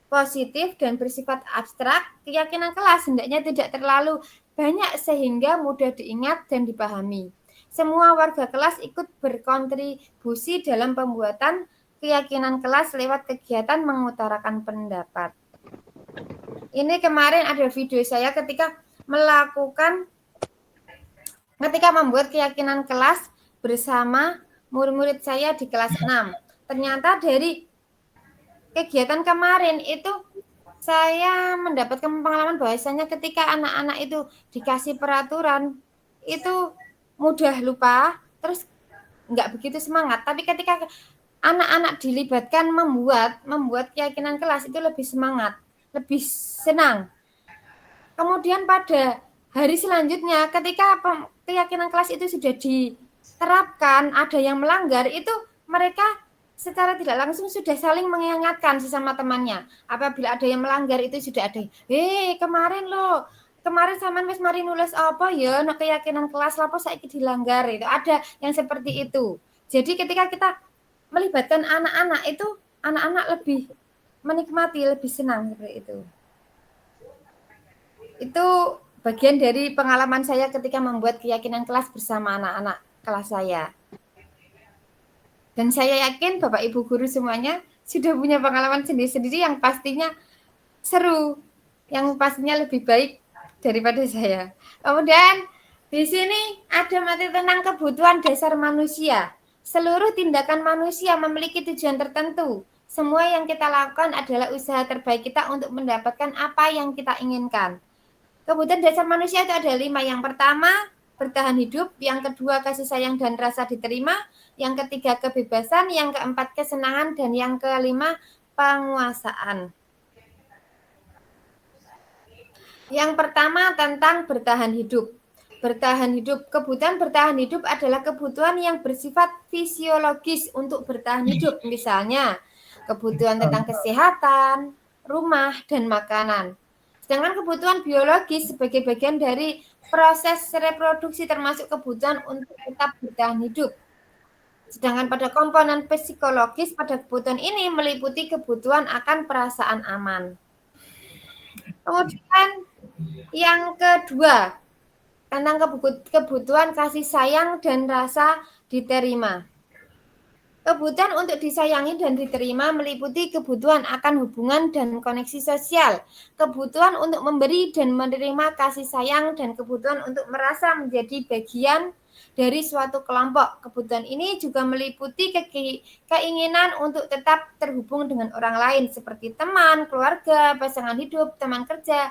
positif dan bersifat abstrak. Keyakinan kelas hendaknya tidak terlalu banyak sehingga mudah diingat dan dipahami. Semua warga kelas ikut berkontribusi dalam pembuatan keyakinan kelas lewat kegiatan mengutarakan pendapat. Ini kemarin ada video saya ketika membuat keyakinan kelas bersama murid-murid saya di kelas 6. Ternyata dari kegiatan kemarin itu saya mendapatkan pengalaman bahwasanya ketika anak-anak itu dikasih peraturan itu mudah lupa, terus nggak begitu semangat. Tapi ketika anak-anak dilibatkan membuat keyakinan kelas itu lebih semangat, lebih senang. Kemudian pada hari selanjutnya ketika keyakinan kelas itu sudah diterapkan, ada yang melanggar, itu mereka secara tidak langsung sudah saling mengingatkan sesama temannya. Apabila ada yang melanggar itu sudah ada, kemarin sampean wis mari nulis apa ya nek keyakinan kelas lapo saiki dilanggar, itu ada yang seperti itu. Jadi ketika kita melibatkan anak-anak itu anak-anak lebih menikmati, lebih senang seperti itu. Itu bagian dari pengalaman saya ketika membuat keyakinan kelas bersama anak-anak kelas saya. Dan saya yakin Bapak Ibu guru semuanya sudah punya pengalaman sendiri-sendiri yang pastinya seru, yang pastinya lebih baik daripada saya. Kemudian Di sini ada materi tentang kebutuhan dasar manusia. Seluruh tindakan manusia memiliki tujuan tertentu. Semua yang kita lakukan adalah usaha terbaik kita untuk mendapatkan apa yang kita inginkan. Kebutuhan dasar manusia itu ada 5. Yang pertama, bertahan hidup. Yang kedua, kasih sayang dan rasa diterima. Yang ketiga, kebebasan. Yang keempat, kesenangan. Dan yang kelima, penguasaan. Yang pertama tentang bertahan hidup. Bertahan hidup. Kebutuhan bertahan hidup adalah kebutuhan yang bersifat fisiologis untuk bertahan hidup. Misalnya, kebutuhan tentang kesehatan, rumah, dan makanan. Sedangkan kebutuhan biologis sebagai bagian dari proses reproduksi termasuk kebutuhan untuk tetap bertahan hidup. Sedangkan pada komponen psikologis pada kebutuhan ini meliputi kebutuhan akan perasaan aman. Kemudian yang kedua, tentang kebutuhan kasih sayang dan rasa diterima. Kebutuhan untuk disayangi dan diterima meliputi kebutuhan akan hubungan dan koneksi sosial, kebutuhan untuk memberi dan menerima kasih sayang, dan kebutuhan untuk merasa menjadi bagian dari suatu kelompok. Kebutuhan ini juga meliputi keinginan untuk tetap terhubung dengan orang lain seperti teman, keluarga, pasangan hidup, teman kerja,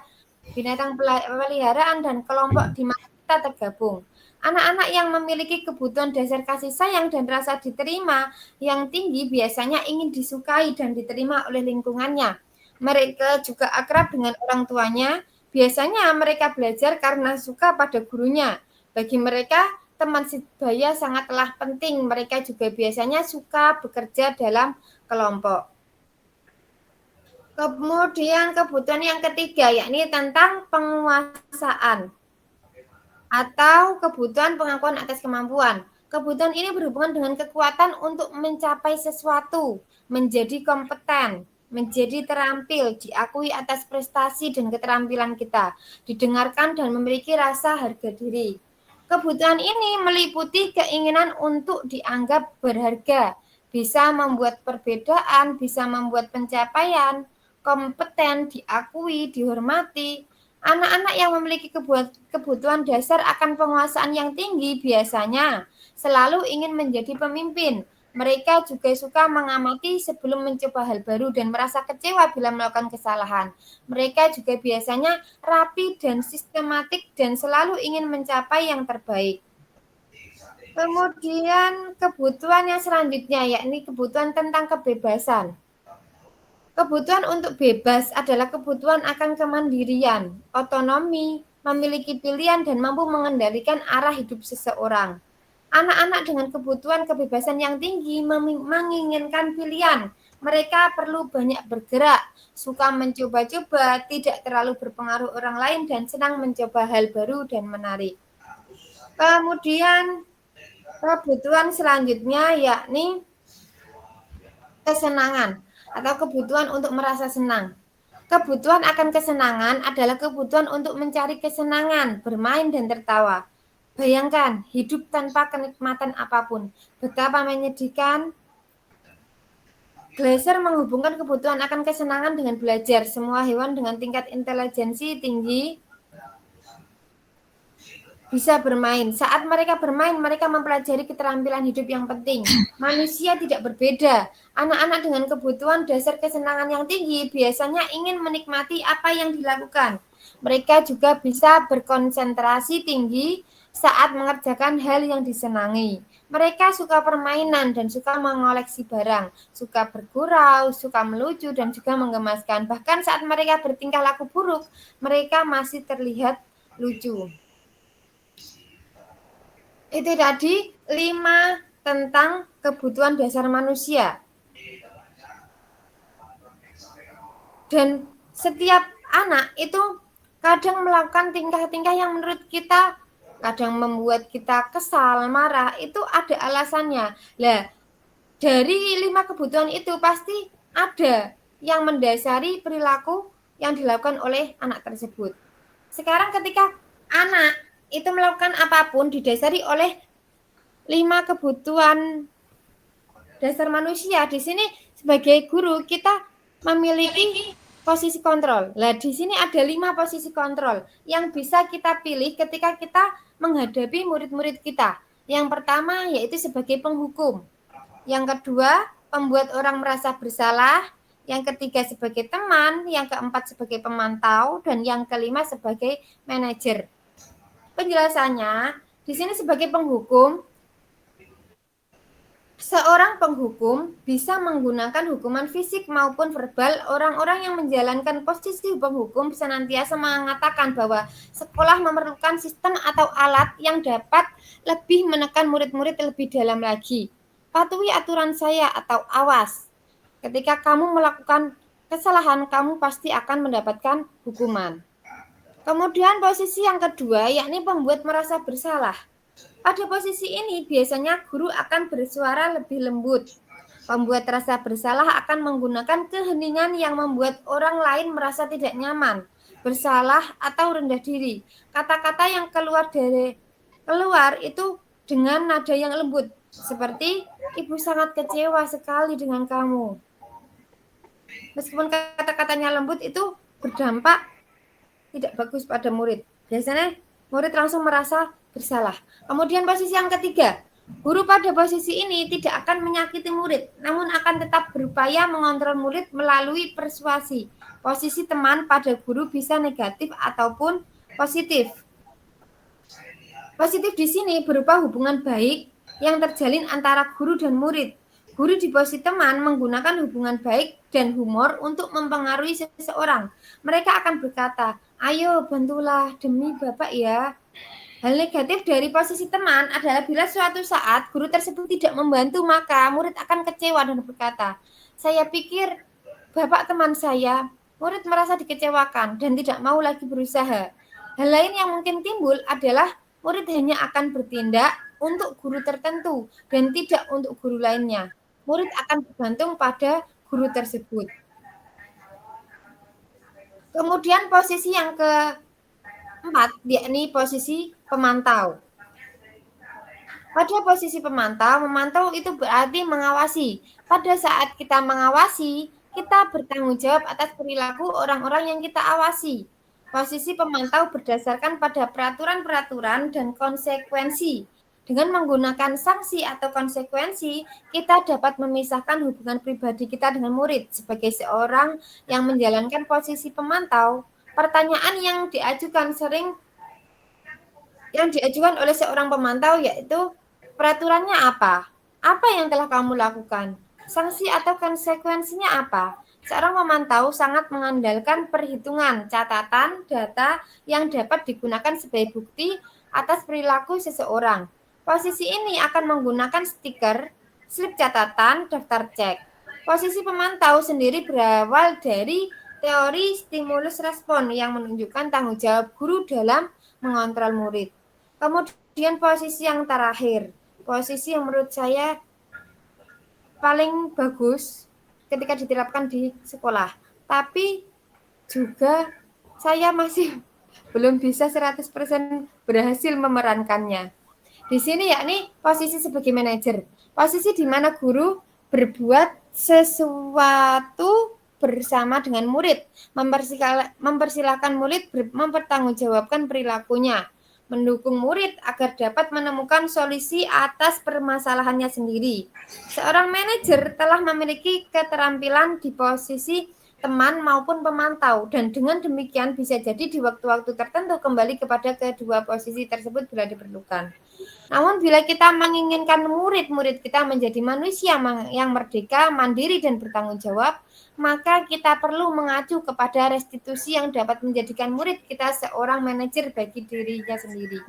binatang peliharaan, dan kelompok di mana kita tergabung. Anak-anak yang memiliki kebutuhan dasar kasih sayang dan rasa diterima yang tinggi biasanya ingin disukai dan diterima oleh lingkungannya. Mereka juga akrab dengan orang tuanya. Biasanya mereka belajar karena suka pada gurunya. Bagi mereka, teman sebaya sangatlah penting. Mereka juga biasanya suka bekerja dalam kelompok. Kemudian kebutuhan yang ketiga, yakni tentang penguasaan atau kebutuhan pengakuan atas kemampuan. Kebutuhan ini berhubungan dengan kekuatan untuk mencapai sesuatu, menjadi kompeten, menjadi terampil, diakui atas prestasi dan keterampilan kita, didengarkan dan memiliki rasa harga diri. Kebutuhan ini meliputi keinginan untuk dianggap berharga, bisa membuat perbedaan, bisa membuat pencapaian, kompeten, diakui, dihormati. Anak-anak yang memiliki kebutuhan dasar akan penguasaan yang tinggi biasanya selalu ingin menjadi pemimpin. Mereka juga suka mengamati sebelum mencoba hal baru dan merasa kecewa bila melakukan kesalahan. Mereka juga biasanya rapi dan sistematik dan selalu ingin mencapai yang terbaik. Kemudian kebutuhan yang selanjutnya, yakni kebutuhan tentang kebebasan. Kebutuhan untuk bebas adalah kebutuhan akan kemandirian, otonomi, memiliki pilihan, dan mampu mengendalikan arah hidup seseorang. Anak-anak dengan kebutuhan kebebasan yang tinggi menginginkan pilihan. Mereka perlu banyak bergerak, suka mencoba-coba, tidak terlalu berpengaruh orang lain, dan senang mencoba hal baru dan menarik. Kemudian kebutuhan selanjutnya yakni kesenangan atau kebutuhan untuk merasa senang. Kebutuhan akan kesenangan adalah kebutuhan untuk mencari kesenangan, bermain dan tertawa. Bayangkan hidup tanpa kenikmatan apapun. Betapa menyedihkan. Glaser menghubungkan kebutuhan akan kesenangan dengan belajar. Semua hewan dengan tingkat intelijensi tinggi bisa bermain. Saat mereka bermain, mereka mempelajari keterampilan hidup yang penting. Manusia tidak berbeda. Anak-anak dengan kebutuhan dasar kesenangan yang tinggi biasanya ingin menikmati apa yang dilakukan. Mereka juga bisa berkonsentrasi tinggi saat mengerjakan hal yang disenangi. Mereka suka permainan dan suka mengoleksi barang, suka bergurau, suka melucu, dan juga menggemaskan. Bahkan saat mereka bertingkah laku buruk, mereka masih terlihat lucu. Itu tadi 5 tentang kebutuhan dasar manusia. Dan setiap anak itu kadang melakukan tingkah-tingkah yang menurut kita kadang membuat kita kesal, marah, itu ada alasannya. Lah, dari 5 kebutuhan itu pasti ada yang mendasari perilaku yang dilakukan oleh anak tersebut. Sekarang ketika anak itu melakukan apapun didasari oleh 5 kebutuhan dasar manusia. Di sini sebagai guru kita memiliki posisi kontrol. Nah, di sini ada 5 posisi kontrol yang bisa kita pilih ketika kita menghadapi murid-murid kita. Yang pertama yaitu sebagai penghukum. Yang kedua, pembuat orang merasa bersalah. Yang ketiga sebagai teman, yang keempat sebagai pemantau, dan yang kelima sebagai manajer. Penjelasannya, di sini sebagai penghukum, seorang penghukum bisa menggunakan hukuman fisik maupun verbal. Orang-orang yang menjalankan posisi penghukum senantiasa mengatakan bahwa sekolah memerlukan sistem atau alat yang dapat lebih menekan murid-murid lebih dalam lagi. Patuhi aturan saya atau awas. Ketika kamu melakukan kesalahan, kamu pasti akan mendapatkan hukuman. Kemudian posisi yang kedua, yakni pembuat merasa bersalah. Pada posisi ini biasanya guru akan bersuara lebih lembut. Pembuat rasa bersalah akan menggunakan keheningan yang membuat orang lain merasa tidak nyaman, bersalah atau rendah diri. Kata-kata yang keluar itu dengan nada yang lembut, seperti ibu sangat kecewa sekali dengan kamu. Meskipun kata-katanya lembut itu berdampak tidak bagus pada murid. Biasanya murid langsung merasa bersalah. Kemudian posisi yang ketiga, guru pada posisi ini tidak akan menyakiti murid, namun akan tetap berupaya mengontrol murid melalui persuasi. Posisi teman pada guru bisa negatif ataupun positif. Positif di sini berupa hubungan baik yang terjalin antara guru dan murid. Guru di posisi teman menggunakan hubungan baik dan humor untuk mempengaruhi seseorang. Mereka akan berkata, ayo bantulah demi Bapak ya. Hal negatif dari posisi teman adalah bila suatu saat guru tersebut tidak membantu, maka murid akan kecewa dan berkata, saya pikir Bapak teman saya. Murid merasa dikecewakan dan tidak mau lagi berusaha. Hal lain yang mungkin timbul adalah murid hanya akan bertindak untuk guru tertentu dan tidak untuk guru lainnya. Murid akan bergantung pada guru tersebut. Kemudian posisi yang keempat, yakni posisi pemantau. Pada posisi pemantau, memantau itu berarti mengawasi. Pada saat kita mengawasi, kita bertanggung jawab atas perilaku orang-orang yang kita awasi. Posisi pemantau berdasarkan pada peraturan-peraturan dan konsekuensi. Dengan menggunakan sanksi atau konsekuensi, kita dapat memisahkan hubungan pribadi kita dengan murid. Sebagai seorang yang menjalankan posisi pemantau, pertanyaan yang diajukan oleh seorang pemantau yaitu, peraturannya apa? Apa yang telah kamu lakukan? Sanksi atau konsekuensinya apa? Seorang pemantau sangat mengandalkan perhitungan, catatan, data yang dapat digunakan sebagai bukti atas perilaku seseorang. Posisi ini akan menggunakan stiker, slip catatan, daftar cek. Posisi pemantau sendiri berawal dari teori stimulus respon yang menunjukkan tanggung jawab guru dalam mengontrol murid. Kemudian posisi yang terakhir, posisi yang menurut saya paling bagus ketika diterapkan di sekolah. Tapi juga saya masih belum bisa 100% berhasil memerankannya. Di sini yakni posisi sebagai manajer. Posisi di mana guru berbuat sesuatu bersama dengan murid, mempersilahkan murid mempertanggungjawabkan perilakunya, mendukung murid agar dapat menemukan solusi atas permasalahannya sendiri. Seorang manajer telah memiliki keterampilan di posisi teman maupun pemantau, dan dengan demikian bisa jadi di waktu-waktu tertentu kembali kepada kedua posisi tersebut bila diperlukan. Namun bila kita menginginkan murid-murid kita menjadi manusia yang merdeka, mandiri, dan bertanggung jawab, maka kita perlu mengacu kepada restitusi yang dapat menjadikan murid kita seorang manajer bagi dirinya sendiri.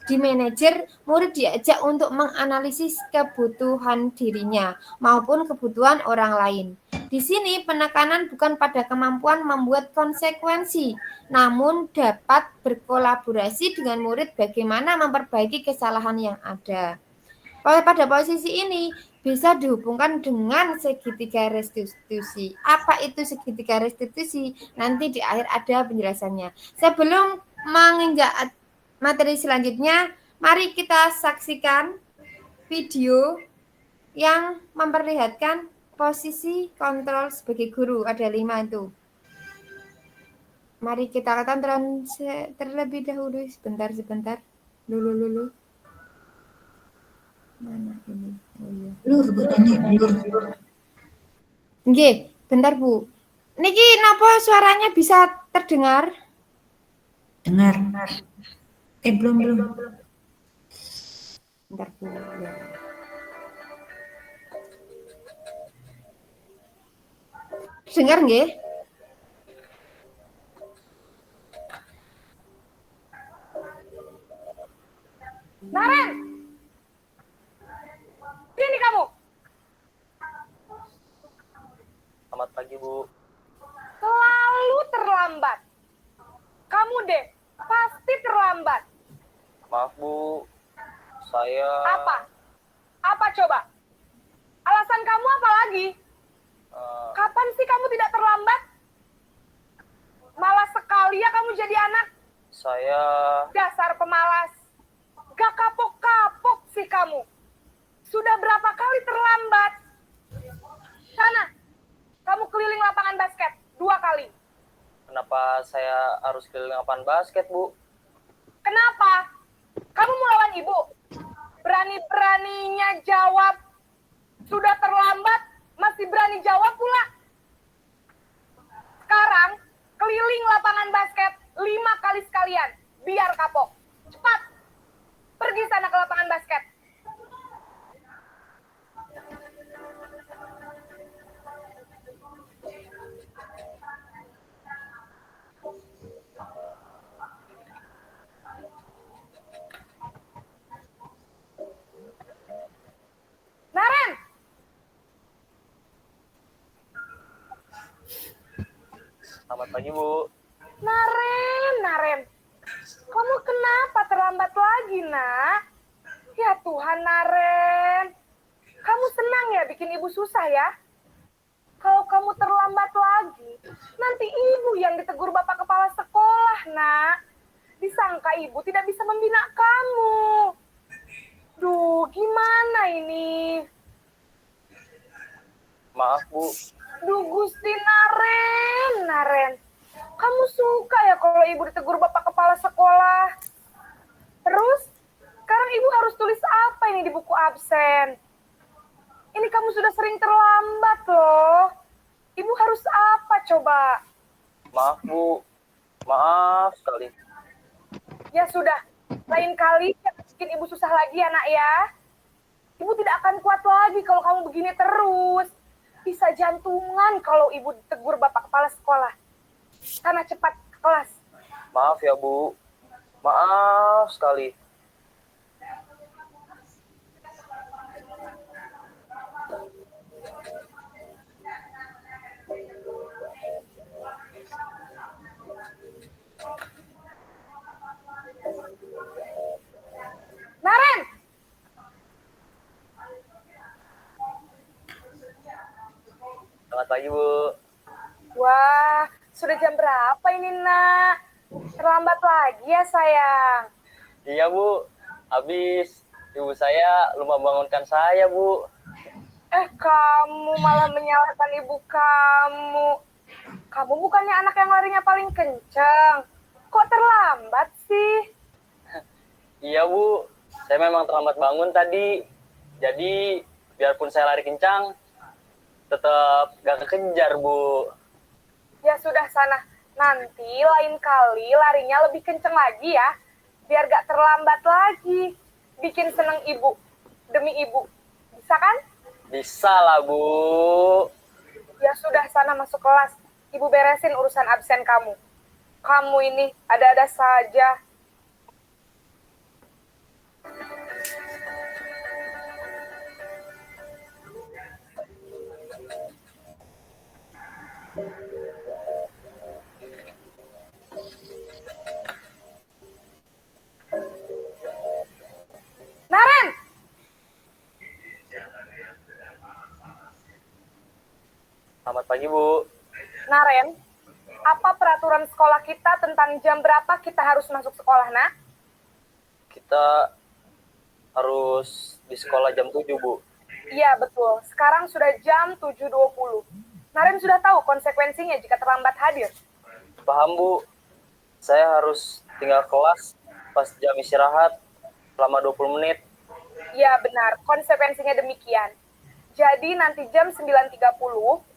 Di manajer, murid diajak untuk menganalisis kebutuhan dirinya maupun kebutuhan orang lain. Di sini penekanan bukan pada kemampuan membuat konsekuensi, namun dapat berkolaborasi dengan murid bagaimana memperbaiki kesalahan yang ada. Pada posisi ini bisa dihubungkan dengan segitiga restitusi. Apa itu segitiga restitusi? Nanti di akhir ada penjelasannya. Sebelum menginjak materi selanjutnya, mari kita saksikan video yang memperlihatkan posisi kontrol sebagai guru. Ada 5 itu. Mari kita tonton terlebih dahulu. Sebentar. Dulu. Mana ini? Oh iya. Blur Bu Nini, blur. Nggih, bentar Bu. Niki napa suaranya bisa terdengar? Dengar. Belum. Bentar Bu. Ya. Dengar nggih? Naren! Sini kamu! Selamat pagi, Bu. Selalu terlambat. Kamu deh, pasti terlambat. Maaf, Bu. Saya... Apa coba? Alasan kamu apa lagi? Kapan sih kamu tidak terlambat? Malas sekali ya kamu jadi anak. Saya... Dasar pemalas. Gak kapok-kapok sih kamu. Sudah berapa kali terlambat? Sana, kamu keliling lapangan basket 2 kali. Kenapa saya harus keliling lapangan basket, Bu? Kenapa? Kamu mau lawan ibu? Berani-beraninya jawab. Sudah terlambat, masih berani jawab pula. Sekarang, keliling lapangan basket 5 kali sekalian. Biar kapok. Cepat. Pergi sana ke lapangan basket. Naren! Selamat pagi, Bu. Naren. Kamu kenapa terlambat lagi, nak? Ya Tuhan, Naren. Kamu senang ya bikin ibu susah ya? Kalau kamu terlambat lagi, nanti ibu yang ditegur bapak kepala sekolah, nak. Disangka ibu tidak bisa membina kamu. Duh, gimana ini? Maaf, Bu. Duh, Gusti Naren. Kamu suka ya kalau ibu ditegur bapak kepala sekolah? Terus, sekarang ibu harus tulis apa ini di buku absen? Ini kamu sudah sering terlambat loh. Ibu harus apa coba? Maaf, Bu. Maaf sekali. Ya sudah, lain kali jangan bikin ibu susah lagi ya nak ya. Ibu tidak akan kuat lagi kalau kamu begini terus. Bisa jantungan kalau ibu ditegur bapak kepala sekolah. Karena cepat ke kelas. Maaf ya, Bu. Maaf sekali. Naren! Selamat pagi, Bu. Wah, sudah jam berapa ini nak? Terlambat lagi ya sayang. Iya, Bu. Habis ibu saya lupa bangunkan saya, Bu. Kamu malah menyalahkan ibu kamu. Kamu bukannya anak yang larinya paling kencang. Kok terlambat sih? Iya, Bu. Saya memang terlambat bangun tadi. Jadi, biarpun saya lari kencang, tetap gak kekejar, Bu. Ya sudah sana. Nanti lain kali larinya lebih kencang lagi ya. Biar gak terlambat lagi. Bikin seneng ibu. Demi ibu. Bisa kan? Bisa lah, Bu. Ya sudah sana masuk kelas. Ibu beresin urusan absen kamu. Kamu ini ada-ada saja. Naren! Selamat pagi, Bu. Naren, apa peraturan sekolah kita tentang jam berapa kita harus masuk sekolah, nak? Kita harus di sekolah jam 7, Bu. Iya, betul. Sekarang sudah jam 7.20. Naren sudah tahu konsekuensinya jika terlambat hadir. paham, Bu. Saya harus tinggal kelas pas jam istirahat selama 20 menit. Ya benar, konsekuensinya demikian. Jadi nanti jam 9.30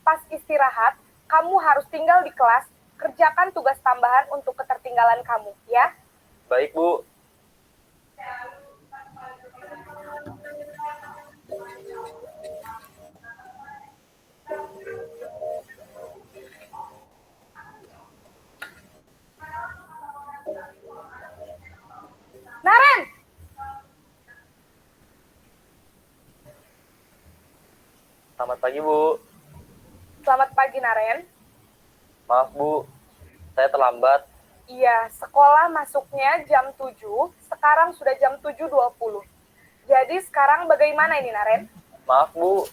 pas istirahat, kamu harus tinggal di kelas, kerjakan tugas tambahan untuk ketertinggalan kamu, ya. Baik, Bu. Naren! Selamat pagi, Bu. Selamat pagi, Naren. Maaf, Bu. Saya terlambat. Iya, sekolah masuknya jam 7, sekarang sudah jam 7.20. Jadi sekarang bagaimana ini, Naren? Maaf, Bu.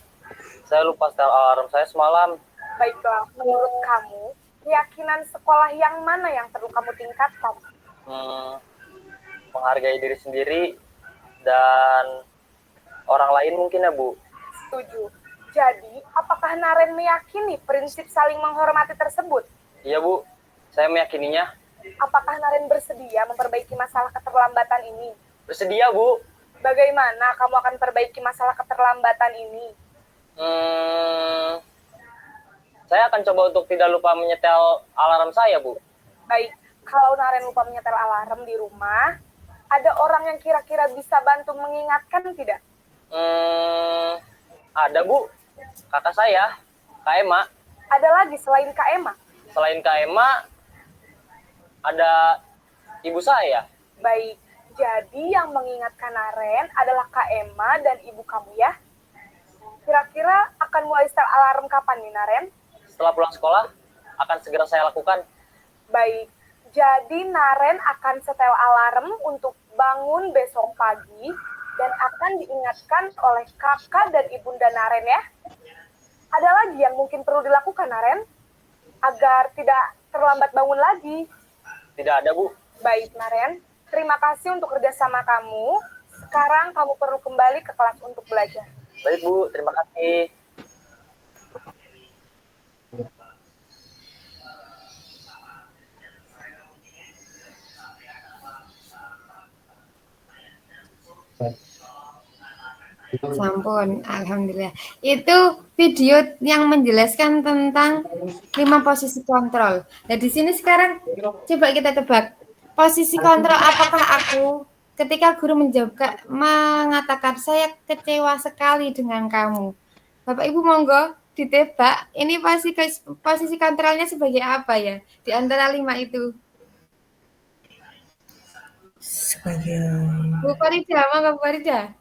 Saya lupa setel alarm saya semalam. Baiklah, menurut kamu, keyakinan sekolah yang mana yang perlu kamu tingkatkan? Menghargai diri sendiri dan orang lain mungkin ya, Bu. Setuju. Jadi, apakah Naren meyakini prinsip saling menghormati tersebut? Iya, Bu. Saya meyakininya. Apakah Naren bersedia memperbaiki masalah keterlambatan ini? Bersedia, Bu. Bagaimana kamu akan perbaiki masalah keterlambatan ini? Saya akan coba untuk tidak lupa menyetel alarm saya, Bu. Baik, kalau Naren lupa menyetel alarm di rumah, ada orang yang kira-kira bisa bantu mengingatkan tidak? Ada, Bu. Kakak saya, Kak Ema. Ada lagi selain Kak Ema? Selain Kak Ema, ada ibu saya. Baik, jadi yang mengingatkan Naren adalah Kak Ema dan ibu kamu ya? Kira-kira akan mulai setel alarm kapan nih, Naren? Setelah pulang sekolah, akan segera saya lakukan. Baik, jadi Naren akan setel alarm untuk bangun besok pagi dan akan diingatkan oleh kakak dan ibunda Naren ya. Ada lagi yang mungkin perlu dilakukan, Naren? Agar tidak terlambat bangun lagi. Tidak ada, Bu. Baik, Naren. Terima kasih untuk kerjasama kamu. Sekarang kamu perlu kembali ke kelas untuk belajar. Baik, Bu. Terima kasih. Sampun, alhamdulillah. Itu video yang menjelaskan tentang 5 posisi kontrol. Nah, di sini sekarang coba kita tebak. Posisi kontrol apakah aku ketika guru mengatakan saya kecewa sekali dengan kamu. Bapak Ibu monggo ditebak. Ini posisi kontrolnya sebagai apa ya? Di antara 5 itu. Sebagai Bu Farida, monggo Bu Farida.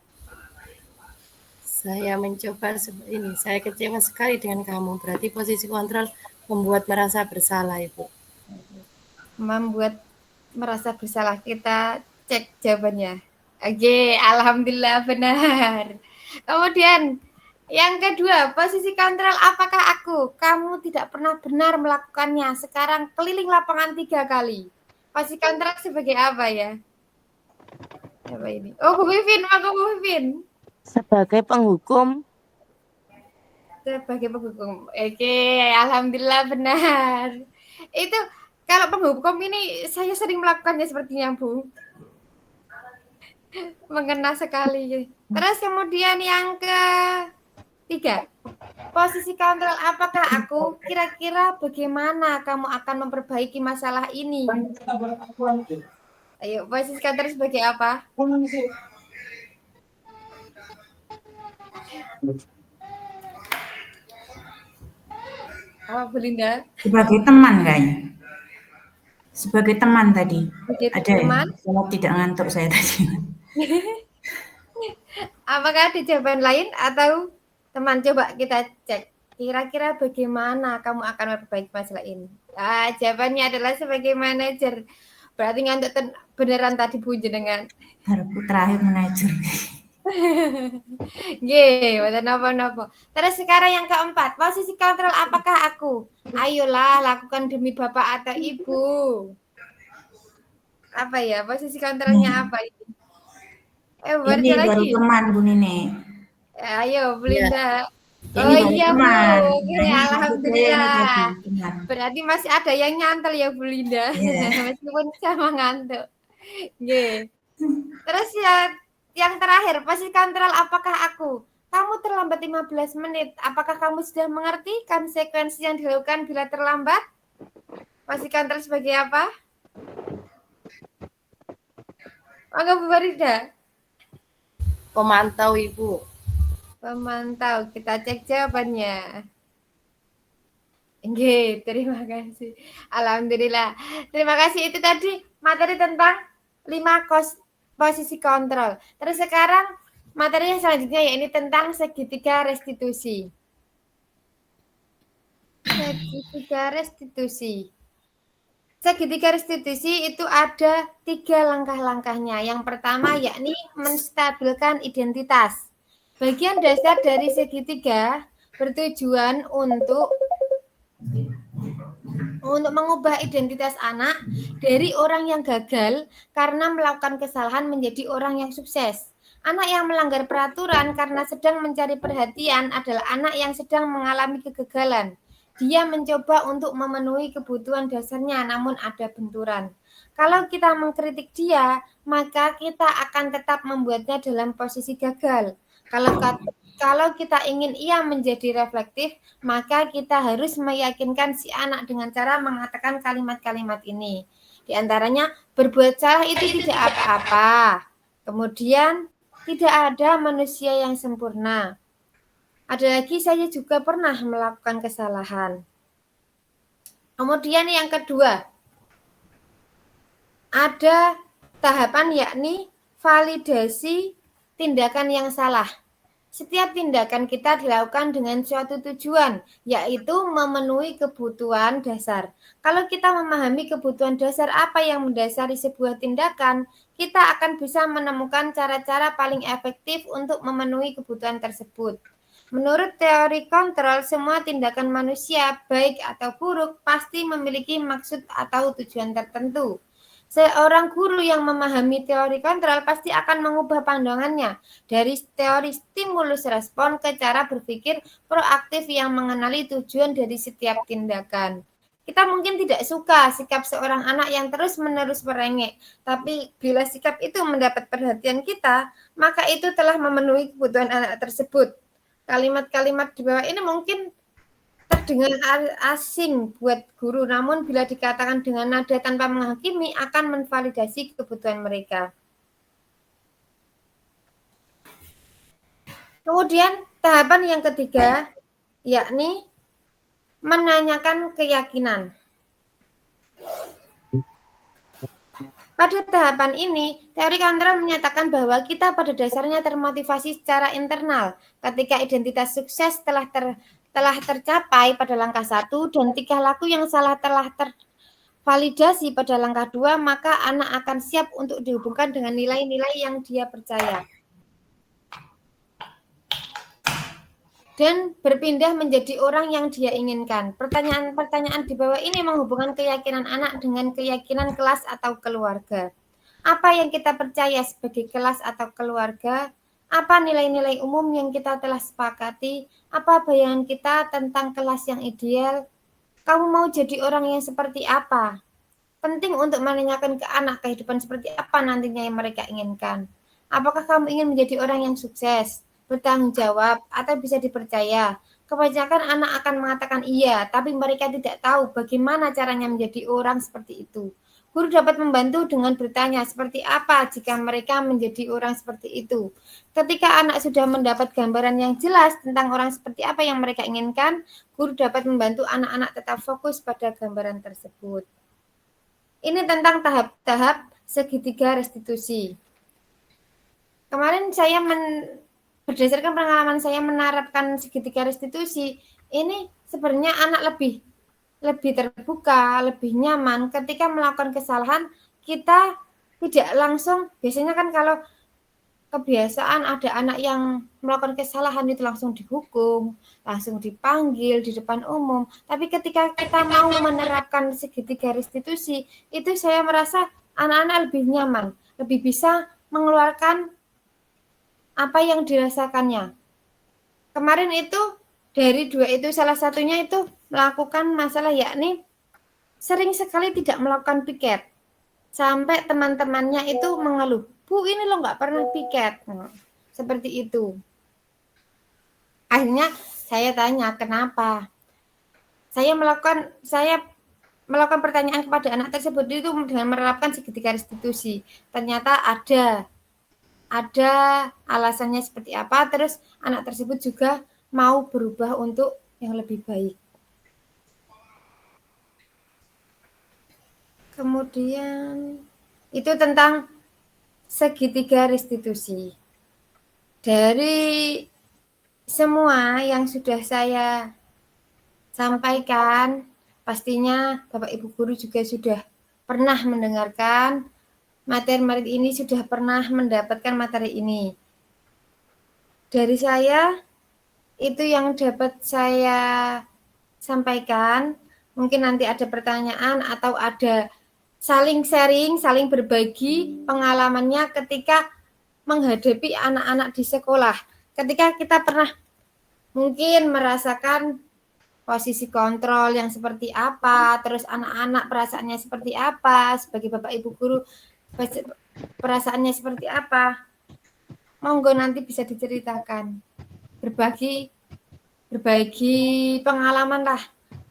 Saya mencoba ini. Saya kecewa sekali dengan kamu. Berarti posisi kontrol membuat merasa bersalah, Ibu. Membuat merasa bersalah. Kita cek jawabannya. Oke, alhamdulillah benar. Kemudian yang kedua, posisi kontrol apakah aku? Kamu tidak pernah benar melakukannya. Sekarang keliling lapangan 3 kali. Posisi kontrol sebagai apa ya? Apa ini? Oh, Bu Vivin, maka Bu Vivin. Sebagai penghukum. Sebagai penghukum. Oke, alhamdulillah benar. Itu kalau penghukum ini saya sering melakukannya sepertinya, Bu. Mengena sekali. Terus kemudian yang ketiga, posisi kontrol apakah aku? Kira-kira bagaimana kamu akan memperbaiki masalah ini? Ayo, posisi kontrol sebagai apa? Apa, Bu Linda? sebagai teman kayaknya. Sebagai teman tadi. Sebagai Ada teman? ya? Kalau tidak ngantuk saya tadi. Apakah ada jawaban lain atau teman? Coba kita cek. Kira-kira bagaimana kamu akan memperbaiki masalah ini? Jawabannya adalah sebagai manajer. Berarti ngantuk beneran tadi Bu jenengan. Harapku terakhir manajer. Nggih, mboten napa-napa. Terus sekarang yang keempat, posisi kontrol apakah aku? Ayolah lakukan demi Bapak atau Ibu. Apa ya? Posisi kontrolnya apa ini? Ini baru lagi. teman Bu Nini. Ayo, Bu Linda. Ini Oh baru iya Bu, teman. oke, Nah, ini saya alhamdulillah. tadi. Benar. Berarti masih ada yang nyantel ya Bu Linda, Iya. meskipun sama ngantuk. Nggih. Terus ya yang terakhir, posisi kontrol apakah aku? Kamu terlambat 15 menit. Apakah kamu sudah mengerti konsekuensi yang dilakukan bila terlambat? Posisi kontrol sebagai apa? Mangga Bu Farida. Pemantau Ibu. Pemantau, kita cek jawabannya. Nggih, terima kasih. Alhamdulillah. Terima kasih, itu tadi materi tentang 5 posisi kontrol. Terus sekarang materi yang selanjutnya yaitu tentang segitiga restitusi. Segitiga restitusi. Segitiga restitusi itu ada 3 langkah-langkahnya. Yang pertama yakni menstabilkan identitas. Bagian dasar dari segitiga bertujuan untuk mengubah identitas anak dari orang yang gagal karena melakukan kesalahan menjadi orang yang sukses. Anak yang melanggar peraturan karena sedang mencari perhatian adalah anak yang sedang mengalami kegagalan. Dia mencoba untuk memenuhi kebutuhan dasarnya namun ada benturan. Kalau kita mengkritik dia, maka kita akan tetap membuatnya dalam posisi gagal. Kalau kita ingin ia menjadi reflektif, maka kita harus meyakinkan si anak dengan cara mengatakan kalimat-kalimat ini. Di antaranya, berbuat salah itu tidak apa-apa. Kemudian, tidak ada manusia yang sempurna. Ada lagi, saya juga pernah melakukan kesalahan. Kemudian yang kedua, ada tahapan yakni validasi tindakan yang salah. Setiap tindakan kita dilakukan dengan suatu tujuan, yaitu memenuhi kebutuhan dasar. Kalau kita memahami kebutuhan dasar apa yang mendasari sebuah tindakan, kita akan bisa menemukan cara-cara paling efektif untuk memenuhi kebutuhan tersebut. Menurut teori kontrol, semua tindakan manusia, baik atau buruk, pasti memiliki maksud atau tujuan tertentu. Seorang guru yang memahami teori kontrol pasti akan mengubah pandangannya dari teori stimulus respon ke cara berpikir proaktif yang mengenali tujuan dari setiap tindakan. Kita mungkin tidak suka sikap seorang anak yang terus-menerus merengek, tapi bila sikap itu mendapat perhatian kita, maka itu telah memenuhi kebutuhan anak tersebut. Kalimat-kalimat di bawah ini mungkin terdengar asing buat guru, namun bila dikatakan dengan nada tanpa menghakimi akan menvalidasi kebutuhan mereka. Kemudian tahapan yang ketiga yakni menanyakan keyakinan. Pada tahapan ini, teori kontrol menyatakan bahwa kita pada dasarnya termotivasi secara internal ketika identitas sukses telah tercapai pada langkah 1 dan tingkah laku yang salah telah tervalidasi pada langkah 2, maka anak akan siap untuk dihubungkan dengan nilai-nilai yang dia percaya. Dan berpindah menjadi orang yang dia inginkan. Pertanyaan-pertanyaan di bawah ini menghubungkan keyakinan anak dengan keyakinan kelas atau keluarga. Apa yang kita percaya sebagai kelas atau keluarga? Apa nilai-nilai umum yang kita telah sepakati? Apa bayangan kita tentang kelas yang ideal? Kamu mau jadi orang yang seperti apa? Penting untuk menanyakan ke anak kehidupan seperti apa nantinya yang mereka inginkan. Apakah kamu ingin menjadi orang yang sukses, bertanggung jawab, atau bisa dipercaya? Kebanyakan anak akan mengatakan iya, tapi mereka tidak tahu bagaimana caranya menjadi orang seperti itu. Guru dapat membantu dengan bertanya seperti apa jika mereka menjadi orang seperti itu. Ketika anak sudah mendapat gambaran yang jelas tentang orang seperti apa yang mereka inginkan, guru dapat membantu anak-anak tetap fokus pada gambaran tersebut. Ini tentang tahap-tahap segitiga restitusi. Kemarin saya berdasarkan pengalaman saya menerapkan segitiga restitusi, ini sebenarnya anak lebih terbuka, lebih nyaman ketika melakukan kesalahan. Kita tidak langsung, biasanya kan kalau kebiasaan ada anak yang melakukan kesalahan itu langsung dihukum, langsung dipanggil di depan umum. Tapi ketika kita mau menerapkan segitiga restitusi, itu saya merasa anak-anak lebih nyaman, lebih bisa mengeluarkan apa yang dirasakannya. Kemarin itu Dari dua itu salah satunya itu melakukan masalah yakni sering sekali tidak melakukan piket. Sampai teman-temannya itu mengeluh, Bu ini lo nggak pernah piket. Nah, seperti itu. Akhirnya saya tanya kenapa. Saya melakukan pertanyaan kepada anak tersebut itu dengan menerapkan segitiga restitusi. Ternyata ada alasannya seperti apa, terus anak tersebut juga mau berubah untuk yang lebih baik. Kemudian itu tentang segitiga restitusi. Dari semua yang sudah saya sampaikan, pastinya Bapak Ibu Guru juga sudah pernah mendengarkan materi ini, sudah pernah mendapatkan materi ini. Dari saya, itu yang dapat saya sampaikan. Mungkin nanti ada pertanyaan atau ada saling sharing, saling berbagi pengalamannya ketika menghadapi anak-anak di sekolah. Ketika kita pernah mungkin merasakan posisi kontrol yang seperti apa, terus anak-anak perasaannya seperti apa, sebagai Bapak Ibu Guru perasaannya seperti apa. Monggo nanti bisa diceritakan. Berbagi pengalaman lah.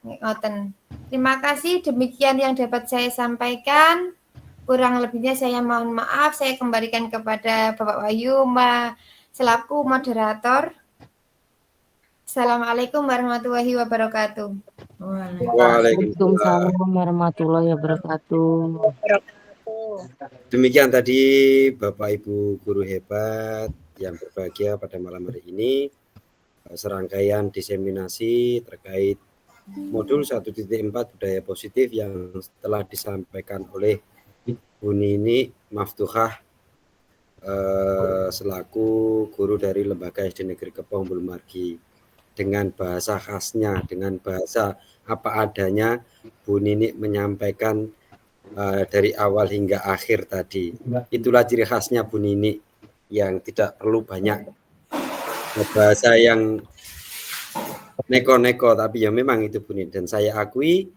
Ngoten. Terima kasih, demikian yang dapat saya sampaikan. Kurang lebihnya saya mohon maaf, saya kembalikan kepada Bapak Wahyu selaku moderator. Assalamualaikum warahmatullahi wabarakatuh. Waalaikumsalam warahmatullahi wabarakatuh. Demikian tadi Bapak Ibu Guru hebat yang berbahagia pada malam hari ini, serangkaian diseminasi terkait modul 1.4 budaya positif yang telah disampaikan oleh Bu Nini Maftuhah selaku guru dari Lembaga SD Negeri Kepoh Bulmargi. Dengan bahasa khasnya, dengan bahasa apa adanya, Bu Nini menyampaikan dari awal hingga akhir tadi. Itulah ciri khasnya Bu Nini yang tidak perlu banyak bahasa yang neko-neko, tapi ya memang itu Bu Nini. Dan saya akui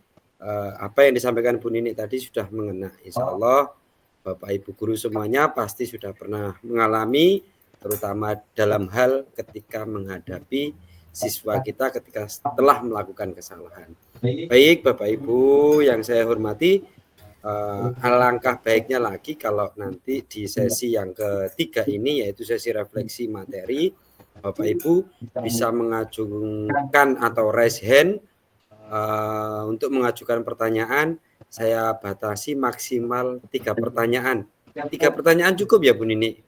apa yang disampaikan Bu Nini tadi sudah mengena. Insya Allah Bapak Ibu Guru semuanya pasti sudah pernah mengalami, terutama dalam hal ketika menghadapi siswa kita ketika setelah melakukan kesalahan. Baik Bapak Ibu yang saya hormati, alangkah baiknya lagi kalau nanti di sesi yang ketiga ini, yaitu sesi refleksi materi, Bapak Ibu bisa mengajukan atau raise hand untuk mengajukan pertanyaan. Saya batasi maksimal 3 pertanyaan. 3 pertanyaan cukup ya Bu Nini?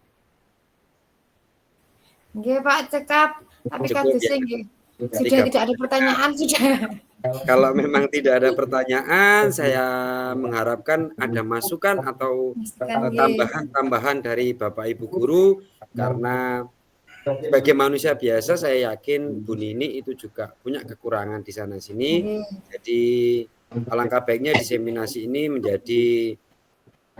Nggih Pak, cekap. Tapi kados nggih. Sudah tidak ada pertanyaan sudah. Kalau memang tidak ada pertanyaan, saya mengharapkan ada masukan atau tambahan dari Bapak Ibu Guru, karena sebagai manusia biasa saya yakin Bu Nini itu juga punya kekurangan di sana sini. Jadi alangkah baiknya diseminasi ini menjadi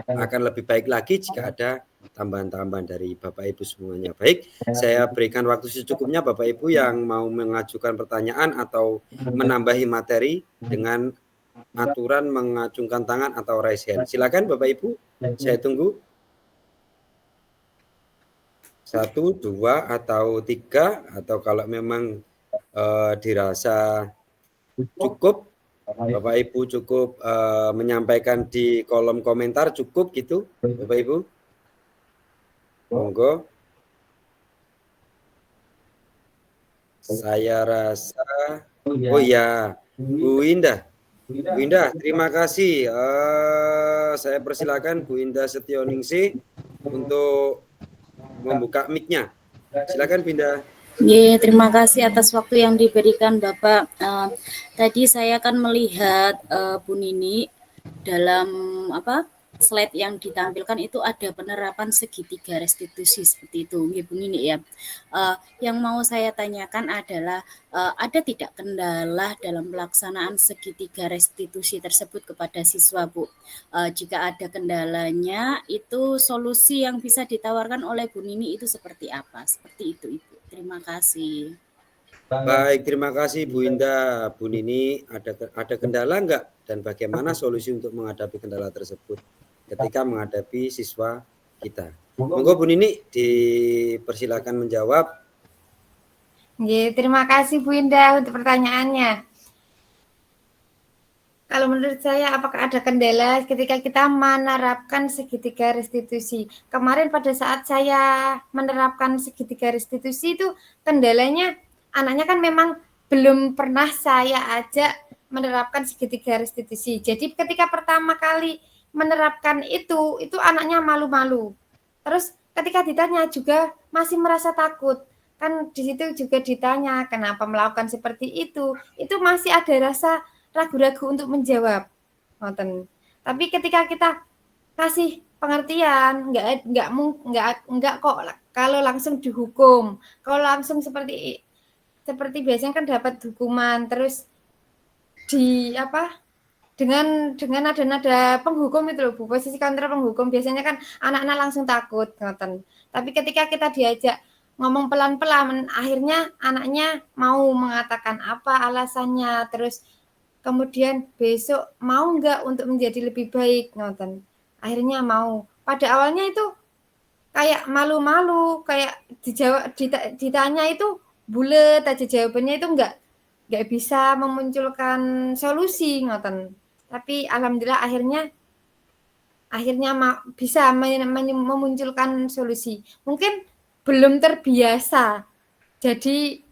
akan lebih baik lagi jika ada tambahan-tambahan dari Bapak Ibu semuanya. Baik, saya berikan waktu secukupnya Bapak Ibu yang mau mengajukan pertanyaan atau menambahi materi dengan aturan mengacungkan tangan atau raise hand. Silakan Bapak Ibu, saya tunggu. 1, 2, atau 3, atau kalau memang dirasa cukup, Bapak Ibu cukup menyampaikan di kolom komentar, cukup gitu Bapak Ibu. Monggo. Saya rasa, oh ya, Bu Indah. Bu Indah, terima kasih. Saya persilakan Bu Indah Setioningsi untuk membuka mic-nya. Silakan Bu Indah. Terima kasih atas waktu yang diberikan Bapak. Tadi saya akan melihat Bu Nini dalam slide yang ditampilkan itu ada penerapan segitiga restitusi seperti itu, Bu Nini ya. Yang mau saya tanyakan adalah ada tidak kendala dalam pelaksanaan segitiga restitusi tersebut kepada siswa, Bu? Jika ada kendalanya, itu solusi yang bisa ditawarkan oleh Bu Nini itu seperti apa? Seperti itu, Ibu. Terima kasih. Baik, terima kasih Bu Indah. Bu Nini, ada kendala enggak dan bagaimana solusi untuk menghadapi kendala tersebut ketika menghadapi siswa kita? Monggo Bu Nini dipersilakan menjawab. Nggih, terima kasih Bu Indah untuk pertanyaannya. Kalau menurut saya, apakah ada kendala ketika kita menerapkan segitiga restitusi? Kemarin pada saat saya menerapkan segitiga restitusi itu kendalanya, anaknya kan memang belum pernah saya ajak menerapkan segitiga restitusi. Jadi ketika pertama kali menerapkan itu anaknya malu-malu. Terus ketika ditanya juga masih merasa takut. Kan di situ juga ditanya kenapa melakukan seperti itu masih ada rasa ragu-ragu untuk menjawab, ngoten. Tapi ketika kita kasih pengertian, enggak kok kalau langsung dihukum. Kalau langsung seperti biasanya kan dapat hukuman, terus dengan nada penghukum itu loh Bu, posisi kontra penghukum biasanya kan anak-anak langsung takut, ngoten. Tapi ketika kita diajak ngomong pelan-pelan, akhirnya anaknya mau mengatakan apa alasannya, terus kemudian besok mau nggak untuk menjadi lebih baik, ngoten. Akhirnya mau. Pada awalnya itu kayak malu-malu, kayak ditanya itu bulet aja jawabannya, itu nggak bisa memunculkan solusi, ngoten. Tapi alhamdulillah akhirnya bisa memunculkan solusi. Mungkin belum terbiasa. Jadi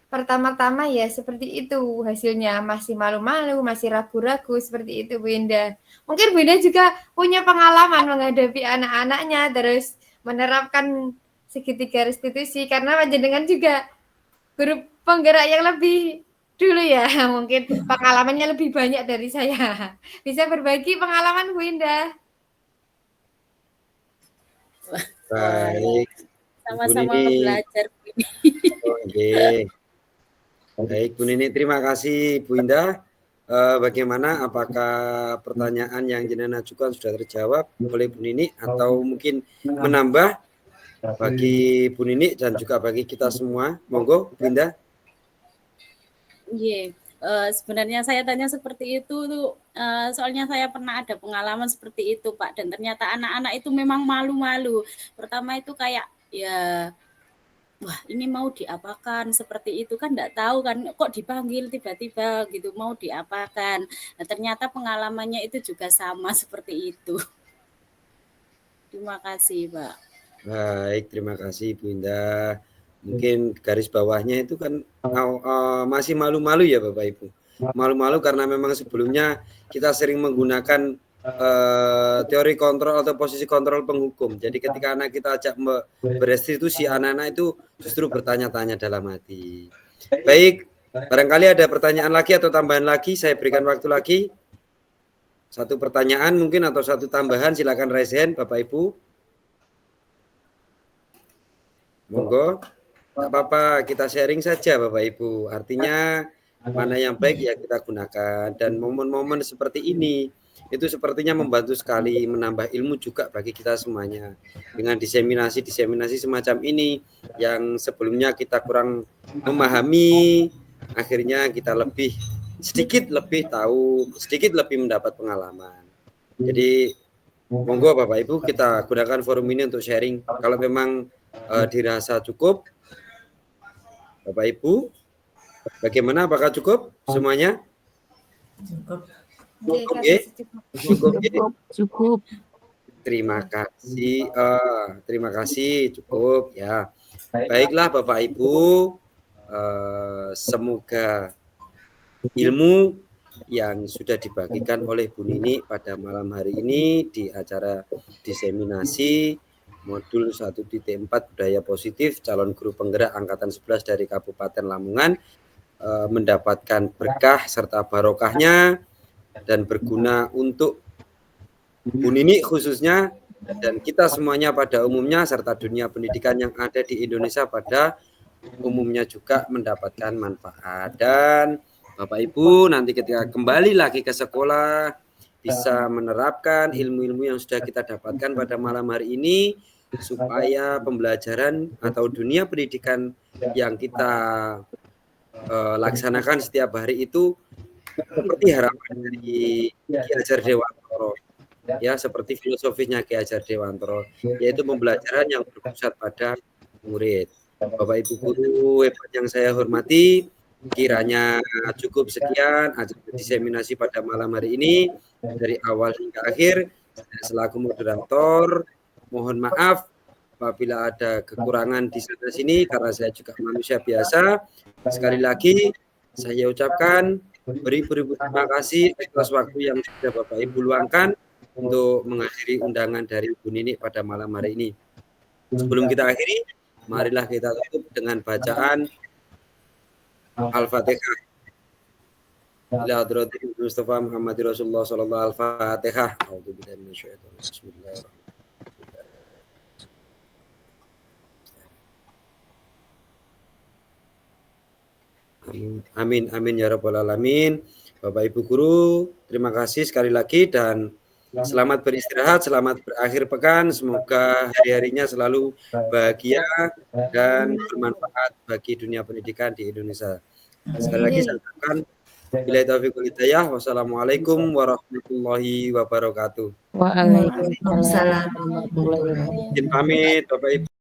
pertama-tama ya seperti itu hasilnya, masih malu-malu, masih ragu-ragu seperti itu Bu Indah. Mungkin Bu Indah juga punya pengalaman menghadapi anak-anaknya terus menerapkan segitiga restitusi karena panjenengan juga guru penggerak yang lebih dulu ya, mungkin pengalamannya lebih banyak dari saya. Bisa berbagi pengalaman Bu Indah. Baik. Sama-sama belajar. Oke. Baik Bu Nini, terima kasih Bu Indah. Bagaimana, apakah pertanyaan yang jenengan ajukan sudah terjawab oleh Bu Nini atau mungkin menambah bagi Bu Nini dan juga bagi kita semua? Monggo Bu Indah. Iya, sebenarnya saya tanya seperti itu tuh soalnya saya pernah ada pengalaman seperti itu Pak, dan ternyata anak-anak itu memang malu-malu. Pertama itu kayak ya, wah ini mau diapakan seperti itu kan, enggak tahu kan kok dipanggil tiba-tiba gitu mau diapakan. Nah, ternyata pengalamannya itu juga sama seperti itu. Terima kasih Pak. Baik, terima kasih Bu Indah. Mungkin garis bawahnya itu kan masih malu-malu ya Bapak Ibu. Malu-malu karena memang sebelumnya kita sering menggunakan teori kontrol atau posisi kontrol penghukum. Jadi ketika anak kita ajak berestitusi, anak-anak itu justru bertanya-tanya dalam hati. Baik, barangkali ada pertanyaan lagi atau tambahan lagi, saya berikan waktu lagi. Satu pertanyaan mungkin atau satu tambahan, silakan raise hand Bapak Ibu. Monggo, nggak apa-apa, kita sharing saja Bapak Ibu. Artinya mana yang baik ya kita gunakan, dan momen-momen seperti ini itu sepertinya membantu sekali menambah ilmu juga bagi kita semuanya. Dengan diseminasi semacam ini yang sebelumnya kita kurang memahami, akhirnya kita sedikit lebih tahu, sedikit lebih mendapat pengalaman. Jadi monggo Bapak Ibu kita gunakan forum ini untuk sharing. Kalau memang dirasa cukup, Bapak Ibu, bagaimana? Apakah cukup semuanya? Cukup. Terima kasih, cukup ya. Baiklah Bapak Ibu, semoga ilmu yang sudah dibagikan oleh Bu Nini pada malam hari ini di acara diseminasi modul 1.4 budaya positif calon guru penggerak angkatan 11 dari Kabupaten Lamongan mendapatkan berkah serta barokahnya dan berguna untuk Bu Nini khususnya dan kita semuanya pada umumnya serta dunia pendidikan yang ada di Indonesia pada umumnya juga mendapatkan manfaat. Dan Bapak Ibu nanti ketika kembali lagi ke sekolah bisa menerapkan ilmu-ilmu yang sudah kita dapatkan pada malam hari ini supaya pembelajaran atau dunia pendidikan yang kita laksanakan setiap hari itu seperti harapan dari Ki Hajar Dewantoro, ya, seperti filosofisnya Ki Hajar Dewantoro, yaitu pembelajaran yang berpusat pada murid. Bapak Ibu guru hebat yang saya hormati, kiranya cukup sekian acara diseminasi pada malam hari ini dari awal hingga akhir. Saya selaku moderator mohon maaf apabila ada kekurangan di sana sini karena saya juga manusia biasa. Sekali lagi saya ucapkan beribu-ribu terima kasih atas waktu yang sudah Bapak Ibu luangkan untuk menghadiri undangan dari Bu Nini pada malam hari ini. Sebelum kita akhiri, marilah kita tutup dengan bacaan Al-Fatihah. Ila hadratil Mustafa Muhammad Rasulullah sallallahu alaihi wasallam. Al-Fatihah. A'udzubillahi minasyaitonir rajim. Bismillahirrahmanirrahim. Amin, amin ya rabbal alamin. Bapak Ibu guru, terima kasih sekali lagi dan selamat beristirahat, selamat berakhir pekan. Semoga hari-harinya selalu bahagia dan bermanfaat bagi dunia pendidikan di Indonesia. Sekali lagi saya ucapkan billahi taufiq wal hidayah. Wassalamualaikum warahmatullahi wabarakatuh. Waalaikumsalam. Izin pamit Bapak Ibu.